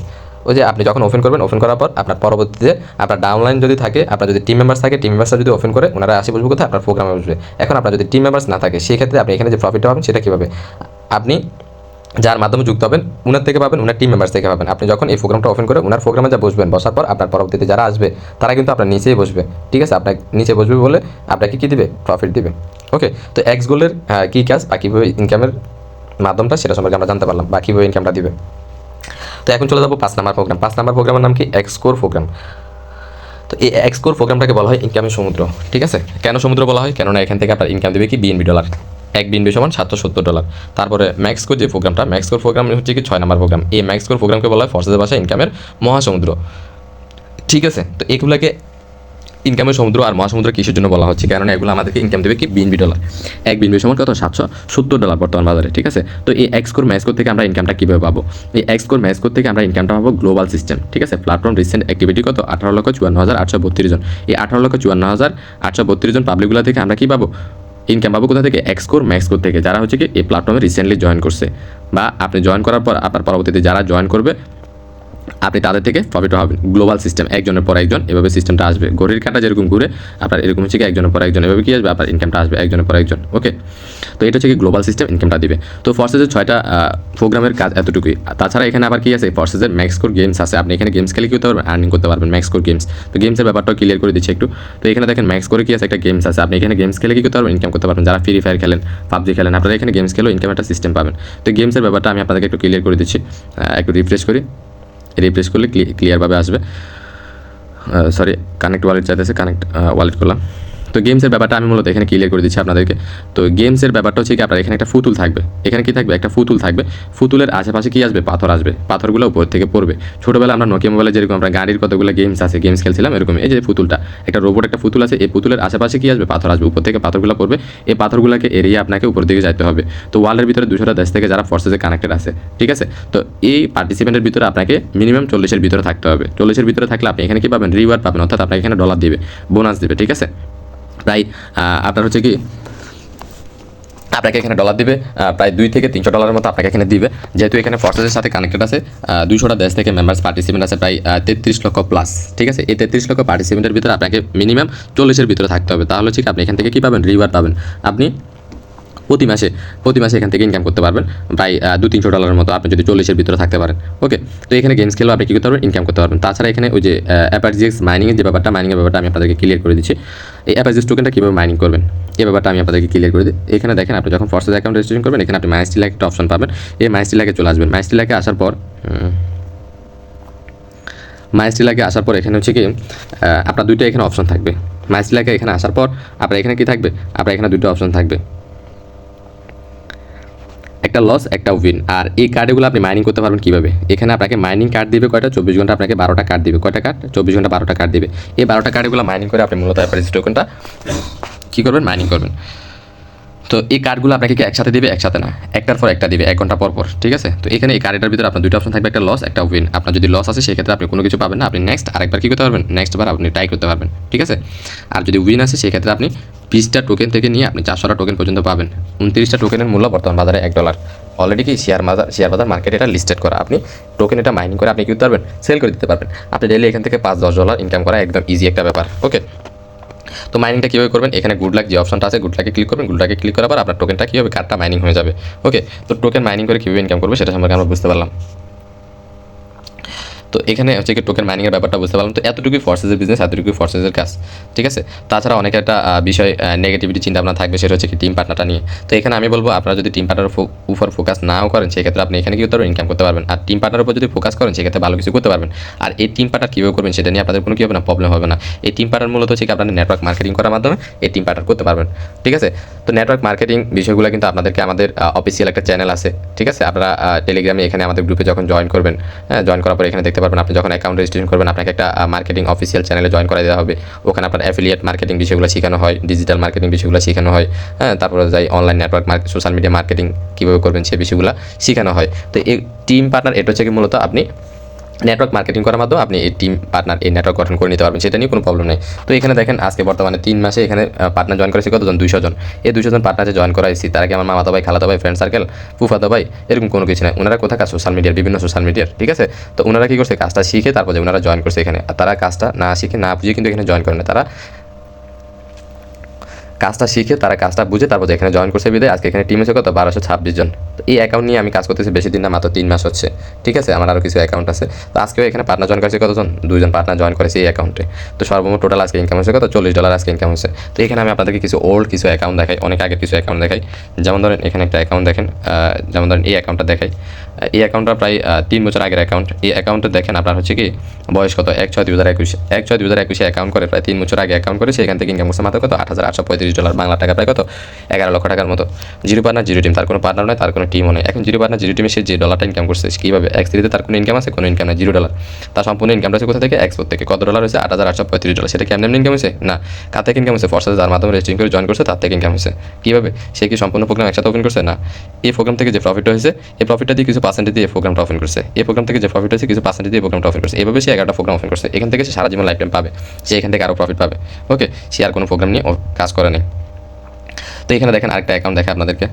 ওই যে আপনি যখন ওপেন করবেন, ওপেন করার পর আপনার পরবর্তীতে আপনার ডাউনলাইন যদি থাকে, আপনার যদি টিম মেম্বার্স থাকে, টিম মেম্বার্সরা যদি ওপেন করে ওনারা আসি বসবে কোথায়? আপনার প্রোগ্রামে বসবে। এখন আপনার যদি টিম মেম্বার্স না থাকে সেই ক্ষেত্রে আপনি এখানে যে প্রফিটটা পাবেন সেটা কীভাবে? আপনি যার মাধ্যমে যুক্ত হবেন ওনার থেকে পাবেন, ওনার টিম মেম্বার্স থেকে পাবেন। আপনি যখন এই প্রোগ্রামটা ওপেন করে ওনার প্রোগ্রামে যা বসবেন, বসার পর আপনার পরবর্তীতে যারা আসবে তারা কিন্তু আপনার নিচেই বসবে। ঠিক আছে, আপনার নিচে বসবে বলে আপনাকে কী দিবে? প্রফিট দিবে। ওকে, তো এক্স গোল্ডের কী কাজ বা কীভাবে ইনকামের মাধ্যমটা সেটা সম্পর্কে আমরা জানতে পারলাম, বা কীভাবে ইনকামটা দিবে। তো এখন চলে যাবো 5 নাম্বার প্রোগ্রাম। 5 নাম্বার প্রোগ্রামের নাম কি? এক্সকোর প্রোগ্রাম। তো এই এক্সকোর প্রোগ্রামটাকে বলা হয় ইনকামের সমুদ্র। ঠিক আছে, কেন সমুদ্র বলা হয়? কেননা এখান থেকে আপনার ইনকাম দেবে কি? BNB dollar. 1 BNB সমান $770। তারপরে ম্যাক্সকোর যে প্রোগ্রামটা, ম্যাক্সকোর প্রোগ্রাম হচ্ছে কি 6 নাম্বার প্রোগ্রাম। এই ম্যাক্সকোর প্রোগ্রামকে বলা হয় ফর্সেসের ভাষায় ইনকামের মহাসমুদ্র। ঠিক আছে, তো এগুলোকে ইনকামের সমুদ্র আর মহাসমুদ্র কিসের জন্য বলা হচ্ছে, কারণ এগুলো আমাদেরকে ইনকাম দেবে কি বিএনবি ডলার। এক বিএনবি সমান কত, $770 বর্তমান বাজারে, ঠিক আছে। তো এই এক্স কোর ম্যাচ কোড থেকে আমরা ইনকামটা কীভাবে পাবো? এই এক্স কোর ম্যাচ কোড থেকে আমরা ইনকামটা পাবো গ্লোবাল সিস্টেম, ঠিক আছে। প্ল্যাটফর্ম রিসেন্ট অ্যাক্টিভিটি কত, 18,54,832 জন। এই 18,54,832 জন পাবলিকগুলো থেকে আমরা কী পাবো, ইনকাম পাবো কোথা থেকে, এক্স কোর ম্যাক্স কোড থেকে, যারা হচ্ছে কি এই প্ল্যাটফর্মে রিসেন্টলি জয়েন করছে, বা আপনি জয়েন করার পর আপনার পরবর্তীতে যারা জয়েন করবে আপনি তাদের থেকে প্রফিট হবেন। গ্লোবাল সিস্টেম, একজনের পর একজন এভাবে সিস্টেমটা আসবে। ঘড়ির কাঁটা যেরকম ঘুরে আপনার এরকম হচ্ছে কি একজনের পর একজন এভাবে কি আসবে, আপনার ইনকামটা আসবে একজনের পর একজন। ওকে, তো এটা হচ্ছে কি গ্লোবাল সিস্টেম ইনকামটা দিবে। তো ফর্সেসের 6টা প্রোগ্রামের কাজ এতটুকুই। তাছাড়া এখানে আবার কি আছে, ফর্সেসের ম্যাক্স কোর গেমস আছে, আপনি এখানে গেমস খেলে কি করতে পারবেন, আর্নিং করতে পারবেন ম্যাক্স কোর গেমস। তো গেমসের ব্যাপারটাও ক্লিয়ার করে দিচ্ছি একটু। তো এখানে দেখেন ম্যাক্স করে কি আছে, একটা গেমস আছে, আপনি এখানে গেমস খেলে কি করতে পারবেন, ইনকাম করতে পারবেন। যারা ফ্রি ফায়ার খেলেন, পাবজি খেলেন, আপনারা এখানে গেমস খেলেও ইনকাম একটা সিস্টেম পাবেন। তো গেমসের ব্যাপারটা আমি আপনাদেরকে একটু ক্লিয়ার করে দিচ্ছি। একটু রিফ্রেশ করি, রিপ্লেস করলে ক্লিয়ারভাবে আসবে। সরি, কানেক্ট ওয়ালেট চাইতেছে, কানেক্ট ওয়ালেট করলাম। তো গেমসের ব্যাপারটা আমি মূলত এখানে ক্লিয়ার করে দিচ্ছি আপনাদেরকে। তো গেমসের ব্যাপারটা হচ্ছে কি, আপনার এখানে একটা ফুতুল থাকবে, এখানে কি থাকবে, একটা ফুতুল থাকবে। ফুতুলের আশেপাশে কি আসবে, পাথর আসবে, পাথরগুলো উপর থেকে পড়বে। ছোটোবেলা আমরা নোকিয়া মোবাইলে যেরকম আমরা গাড়ির কতগুলো গেমস আছে, গেমস খেলছিলাম, এরকম এই যে ফুতুলটা, একটা রোবট একটা ফুতুল আছে, এই ফুতুলের আশেপাশে কি আসবে, পাথর আসবে, উপর থেকে পাথরগুলো পড়বে। এই পাথরগুলোকে এড়িয়ে আপনাকে উপর দিকে যেতে হবে। তো ওয়ার্ল্ডের ভিতরে 200টা দেশ থেকে যারা ফোর্সেসে কানেক্টেড আছে, ঠিক আছে। তো এই পার্টিসিপেন্টের ভিতরে আপনাকে মিনিমাম 40-এর ভিতরে থাকতে হবে। 40-এর ভিতরে থাকলে আপনি এখানে কি পাবেন, রিওয়ার্ড পাবেন, অর্থাৎ আপনাকে এখানে ডলার দিবে, বোনাস দিবে, ঠিক আছে। প্রায় আপনার হচ্ছে কি, আপনাকে এখানে ডলার দিবে প্রায় $200 থেকে $300 মতো আপনাকে এখানে দিবে। যেহেতু এখানে ফোর্সেসের সাথে কানেক্টেড আছে 200টা দেশ থেকে মেম্বার্স পার্টিসিপেন্ট আছে প্রায় 33 লক্ষ প্লাস, ঠিক আছে। এই 33 লক্ষ পার্টিসিপেন্টের ভিতরে আপনাকে মিনিমাম 40-এর ভিতরে থাকতে হবে। তাহলে হচ্ছে কি আপনি এখান থেকে কী পাবেন, রিওয়ার্ড পাবেন। আপনি প্রতি মাসে এখান থেকে ইনকাম করতে পারবেন প্রায় $200-300 মতো, আপনি যদি 40-এর ভিতরে থাকতে পারেন। ওকে, তো এখানে গেমস খেলেও আপনি কী করতে পারবেন, ইনকাম করতে পারবেন। তাছাড়া এখানে ওই যে অ্যাপারজিএক্স মাইনিংয়ের যে ব্যাপারটা, মাইনিংয়ের ব্যাপারটা আমি আপনাদেরকে ক্লিয়ার করে দিচ্ছি। এই অ্যাপারজিএক্স টোকেনটা কীভাবে মাইনিং করবেন এই ব্যাপারটা আমি আপনাদেরকে ক্লিয়ার করে দিই। এখানে দেখেন, আপনি যখন ফোর্সেস অ্যাকাউন্ট রেজিস্ট্রেশন করবেন, এখানে আপনি মাইস্টিলাক একটা অপশন পাবেন। এই মাইস্টিলাকে চলে আসবেন। মাইস্টিলাকে আসার পর এখানে হচ্ছে কি আপনার দুইটা এখানে অপশন থাকবে। মাইস্টিলাকে এখানে আসার পর আপনার এখানে কি থাকবে, আপনার এখানে দুটো অপশন থাকবে, একটা লস একটা উইন। আর এই কার্ডগুলো আপনি মাইনিং করতে পারবেন কীভাবে, এখানে আপনাকে মাইনিং কার্ড দিবে কয়টা, 24 ঘন্টা আপনাকে 12টা কার্ড দিবে। কয়টা কার্ড, 24 ঘন্টা 12টা কার্ড দিবে। এই 12টা কার্ডগুলো মাইনিং করে আপনি মূলত অ্যাপারেজ টোকেনটা কী করবেন, মাইনিং করবেন। তো এই কার্ডগুলো আপনাকে কি একসাথে দিবে, একসাথে না, একটার পর একটা দিবে 1 ঘন্টা পর পর, ঠিক আছে। তো এখানে এই কার্ডের ভিতরে আপনার দুটো অপশন থাকবে, একটা লস একটা উইন। আপনার যদি লস আছে সেক্ষেত্রে আপনি কোনো কিছু পাবেন না, আপনি নেক্সট আরেকবার কী করতে পারবেন, নেক্সট বার আপনি ট্রাই করতে পারবেন, ঠিক আছে। আর যদি উইন আছে সেক্ষেত্রে আপনি 20টা টোকেন থেকে নিয়ে আপনি 400টা টোকেন পর্যন্ত পাবেন। 29টা টোকেনের মূল্য বর্তমান বাজারে $1। অলরেডি কি শেয়ার বাজার মার্কেটে এটা লিস্টেড করা। আপনি টোকেন এটা মাইনিং করে আপনি কী করতে পারবেন, সেল করে দিতে পারবেন। আপনি ডেইলি এখান থেকে $5-10 ইনকাম করা একদম ইজি একটা ব্যাপার। ওকে, তো মাইনিংটা কীভাবে করবেন, এখানে গুড লাক যে অপশনটা আছে, গুড লাকে ক্লিক করবেন। গুড লাকে ক্লিক করার পর আপনার টোকেনটা কী হবে, কার্ডটা মাইনিং হয়ে যাবে। ওকে, তো টোকেন মাইনিং করে কীভাবে ইনকাম করবে সেটা সম্পর্কে আমরা বুঝতে পারলাম। তো এখানে হচ্ছে কি টোকেন মাইনিংয়ের ব্যাপারটা বুঝতে পারলাম। তো এতটুকুই ফোর্সেসের বিজনেস, এতটুকুই ফোর্সেসের কাজ, ঠিক আছে। তাছাড়া অনেক একটা বিষয় নেগেটিভিটি চিন্তা ভাবনা থাকবে, সেটা হচ্ছে কি টিম পার্টনারটা নিয়ে। তো এখানে আমি বলবো, আপনারা যদি টিম পার্টনার উপর ফোকাস নাও করেন সেক্ষেত্রে আপনি এখানে কী করতে পারবেন, ইনকাম করতে পারবেন। আর টিম পার্টনার উপর যদি ফোকাস করেন সেক্ষেত্রে ভালো কিছু করতে পারবেন। আর এই টিম পার্টনার কীভাবে করবেন সেটা নিয়ে আপনাদের কোনো কী হবে না, প্রবলেম হবে না। এই টিম পার্টনার মূলত হচ্ছে কি আপনাদের নেটওয়ার্ক মার্কেটিং করার মাধ্যমে এই টিম পার্টনার করতে পারবেন, ঠিক আছে। তো নেটওয়ার্ক মার্কেটিং বিষয়গুলো কিন্তু আপনাদেরকে আমাদের অফিসিয়াল একটা চ্যানেল আছে, ঠিক আছে। আপনারা টেলিগ্রামে এখানে আমাদের গ্রুপে যখন জয়েন করবেন, জয়েন করার পর এখানে দেখতে পারবেন, আপনি যখন অ্যাকাউন্ট রেজিস্ট্রেশন করবেন আপনাকে একটা মার্কেটিং অফিসিয়াল চ্যানেলে জয়েন করা দেওয়া হবে। ওখানে আপনার অ্যাফিলিয়েট মার্কেটিং বিষয়গুলো শেখানো হয়, ডিজিটাল মার্কেটিং বিষয়গুলো শেখানো হয়, তারপরে যাই online network social media marketing কীভাবে করবেন সেই বিষয়গুলো শেখানো হয়। তো এই টিম পার্টনার এটা হচ্ছে কি মূলত আপনি নেটওয়ার্ক মার্কেটিং করার মাধ্যমে আপনি এই টিম পার্টনার এই নেটওয়ার্ক গঠন করে নিতে পারবেন, সেটা নিয়ে কোনো প্রবলেম নেই। তো এখানে দেখেন, আজকে বর্তমানে 3 মাসে এখানে পার্টনার জয়েন করেছে কতজন, 200 জন। এই 200 জন পার্টনার যে জয়েন করাইছি তারা কি আমার মামাতো ভাই, খালাতো ভাই, ফ্রেন্ড সার্কেল, ফুফাতো ভাই, এরকম কোনো কিছু নাই। ওনারা কোথাকার সোশ্যাল মিডিয়ার, বিভিন্ন সোশ্যাল মিডিয়ার, ঠিক আছে। তো ওনারা কী করছে, কাজটা শিখে তারপর যে ওনারা জয়েন করছে এখানে। আর তারা কাজটা না শিখে না বুঝে কিন্তু এখানে জয়েন করে না, তারা কাজটা শিখে তারা কাজটা বুঝে তারপর এখানে জয়েন করছে বিদায় আজকে এখানে টিম হচ্ছে কত, 1226 জন। তো এই অ্যাকাউন্ট নিয়ে আমি কাজ করতেছি বেশি দিন না, মাত্র 3 মাস হচ্ছে, ঠিক আছে। আমার আরও কিছু অ্যাকাউন্ট আছে। তো আজকেও এখানে পার্টনার জয়েন করেছে কতজন, 2 জন পার্টনার জয়েন করেছে এই অ্যাকাউন্টে। তো সর্বমোট টোটাল আজকে ইনকাম হচ্ছে কত, $40 আজকে ইনকাম হচ্ছে। তো এখানে আমি আপনাদেরকে কিছু ওল্ড কিছু অ্যাকাউন্ট দেখাই, অনেক আগের কিছু অ্যাকাউন্ট দেখাই। যেমন ধরেন এখানে একটা অ্যাকাউন্ট দেখেন, যেমন ধরেন এই অ্যাকাউন্টটা দেখাই। এই অ্যাকাউন্টটা প্রায় 3 বছর আগের অ্যাকাউন্ট। এই অ্যাকাউন্টে দেখেন আপনার হচ্ছে কি বয়স কত, 1/6/2021 অ্যাকাউন্ট করে প্রায় 3 বছর আগে অ্যাকাউন্ট করে সেখান থেকে ইনকাম করছে মাত্র কত, $8,835। $35 বাংলা টাকা প্রায় কত 11 লক্ষ টাকার মতো। জিরো পার্টনার জিরো টিম, তার কোনো পার্টনার নয়, তার কোনো টিমও নেই। এখন জিরো পার্টনার জিরো টিমে সে যে ডলারটা ইনকাম করছে কীভাবে, X3-তে তার কোনো ইনকাম আছে, কোনো ইনকাম নেই, $0। তার সম্পূর্ণ ইনকামটা হচ্ছে কোথা থেকে, এক্সপোর্ট থেকে। কত ডলার হয়েছে, $8,835। সেটা কি এমনি ইনকাম হয়েছে না, কার থেকে ইনকাম হয়েছে, ফর্সেস যার মাধ্যমে রেজিস্ট্রেশন করে জয়েন করছে তার থেকে ইনকাম হয়েছে। কীভাবে, সে কি সম্পূর্ণ প্রোগ্রাম একসাথে ওপেন করছে না, এই প্রোগ্রাম থেকে যে প্রফিট হয়েছে এই প্রফিটটা দিয়ে কিছু পার্সেন্টেজ দিয়ে এই প্রোগ্রামটা ওপেন করছে, এই প্রোগ্রাম থেকে যে প্রফিট হয়েছে কিছু পার্সেন্টেজ দিয়ে প্রোগ্রামটা ওপেন করছে। এভাবে সে 11টা প্রোগ্রাম ওপেন করছে, এখান থেকে সে সারা জীবন লাইফ টাইম পাবে, সে এখান থেকে আরও প্রফিট পাবে। ওকে, সে আর কোনো প্রোগ্রাম নিয়ে কাজ করে নেই। তো এখানে দেখেন আরেকটা অ্যাকাউন্ট দেখে আপনাদেরকে,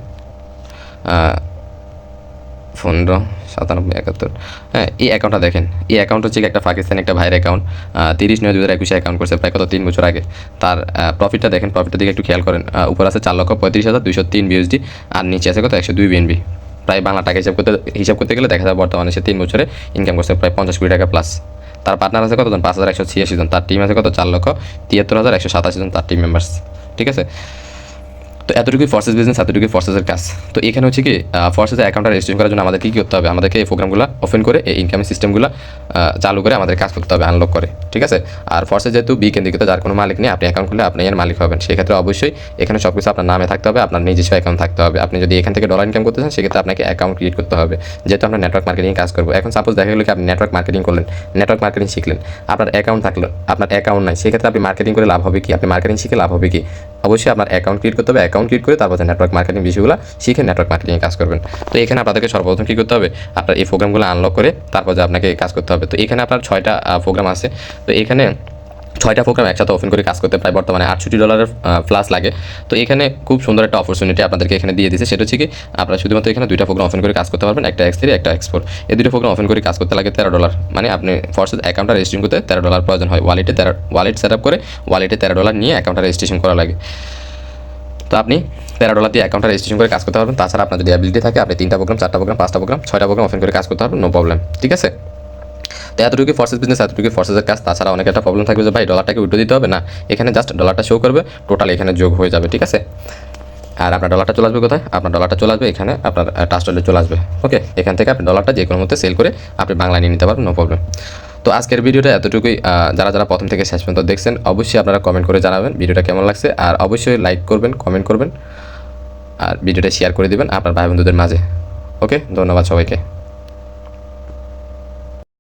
159771। হ্যাঁ, এই অ্যাকাউন্টটা দেখেন, এই অ্যাকাউন্ট হচ্ছে একটা পাকিস্তানি একটা ভাইয়ের অ্যাকাউন্ট, 30/9/2021 অ্যাকাউন্ট করছে প্রায় কত 3 বছর আগে। তার প্রফিটটা দেখেন, প্রফিটটা দিকে একটু খেয়াল করেন, উপর আছে 4,35,203 BUSD আর নিচে আছে কত 102 BNB। প্রায় বাংলা টাকা হিসাব করতে গেলে দেখা যায় বর্তমানে সে 3 বছরে ইনকাম করছে প্রায় 50 কোটি টাকা প্লাস। তার পার্টনার আছে কতজন, 5,186 জন। তার টিম আছে কত 4,73,187 জন তার টিম মেম্বার্স। ঠিক আছে, তো এতটুকুই ফর্সেস বিজনেস, এতটুকুই ফর্সেসের কাজ। তো এখানে হচ্ছে কি ফর্সেসের অ্যাকাউন্টটা রেজিস্ট্রেশন করার জন্য আমাদের কী করতে হবে, আমাদেরকে এই প্রোগ্রামগুলো ওপেন করে এই ইনকামিং সিস্টেমগুলো চালু করে আমাদের কাজ করতে হবে, আনলক করে। ঠিক আছে, আর ফর্সেস যেহেতু বি কেন্দ্রিকতা, যার কোনো মালিক নেই, আপনি অ্যাকাউন্ট খুলে আপনি এর মালিক হবেন। সেক্ষেত্রে অবশ্যই এখানে সব কিছু আপনার নামে থাকতে হবে, আপনার নিজস্ব অ্যাকাউন্ট থাকতে হবে। আপনি যদি এখান থেকে ডলার ইনকাম করতে চান সেক্ষেত্রে আপনাকে অ্যাকাউন্ট ক্রিয়েট করতে হবে, যেহেতু আমরা নেটওয়ার্ক মার্কেটিং কাজ করবো। এখন সাপোজ দেখা গেলো কি আপনি নেটওয়ার্ক মার্কেটিং করলেন, নেটওয়ার্ক মার্কেটিং শিখলেন, আপনার অ্যাকাউন্ট থাকলো, আপনার অ্যাকাউন্ট নাই, সেক্ষেত্রে আপনি মার্কেটিং করে লাভ হবে কি, আপনি মার্কেটিং শিখে লাভ হবে কি, অবশ্যই আপনার অ্যাকাউন্ট ক্রিয়েট করতে হবে। অ্যাকাউন্ট ক্রিয়েট করে তারপর নেটওয়ার্ক মার্কেটিং বিষয়গুলো শিখে নেটওয়ার্ক মার্কেটিংয়ে কাজ করবেন। তো এখানে আপনাদেরকে সর্বপ্রথম কী করতে হবে, আপনার এই প্রোগ্রামগুলো আনলক করে তারপর যে আপনাকে কাজ করতে হবে। তো এখানে আপনার 6টা প্রোগ্রাম আছে। তো এখানে 6টা প্রোগ্রাম একসাথে ওপেন করে কাজ করতে প্রায় বর্তমানে $68 প্লাস লাগে। তো এখানে খুব সুন্দর একটা অপরচুনিটি আপনাদেরকে এখানে দিয়ে দিয়েছে, সেটা হচ্ছে কি আপনারা শুধুমাত্র এখানে 2টা প্রোগ্রাম ওপেন করে কাজ করতে পারবেন, একটা X3 একটা X4। এই 2টা প্রোগ্রাম ওপেন করে কাজ করতে লাগে $13। মানে আপনি ফর্সেস অ্যাকাউন্টটা রেজিস্ট্রেশন করতে $13 প্রয়োজন হয়। ওয়ালেট সেট আপ করে ওয়ালেটে $13 নিয়ে অ্যাকাউন্টটা রেজিস্ট্রেশন করা লাগে। তো আপনি $13 দিয়ে অ্যাকাউন্টটা রেজিস্ট্রেশন করে কাজ করতে পারবেন। তাছাড়া আপনার যদি অ্যাবিলিটি থাকে আপনি 3টা প্রোগ্রাম, 4টা প্রোগ্রাম, 5টা প্রোগ্রাম, 6টা প্রোগ্রাম ওপেন করে কাজ করতে পারবেন, নো প্রবলেম। ঠিক আছে, তো এতটুকু ফর্সেস বিজনেস, এতটুকু ফর্সেসের কাজ। তাছাড়া অনেক একটা প্রবলেম থাকবে যে ভাই ডলারটাকে উঠে দিতে হবে না, এখানে জাস্ট ডলারটা শো করবে, টোটাল এখানে যোগ হয়ে যাবে। ঠিক আছে, আর আপনার ডলারটা চলে আসবে কোথায়, আপনার ডলারটা চলে আসবে এখানে, আপনার ট্রাস্টলে চলে আসবে। ওকে, এখান থেকে আপনি ডলারটা যে কোনো মধ্যে সেল করে আপনি বাংলায় নিয়ে নিতে পারবেন, নো প্রবলেম। তো আজকের ভিডিওটা এতটুকুই। যারা যারা প্রথম থেকে শেষ পর্যন্ত দেখছেন অবশ্যই আপনারা কমেন্ট করে জানাবেন ভিডিওটা কেমন লাগছে, আর অবশ্যই লাইক করবেন, কমেন্ট করবেন, আর ভিডিওটা শেয়ার করে দিবেন আপনার ভাই বন্ধুদের মাঝে। ওকে, ধন্যবাদ সবাইকে।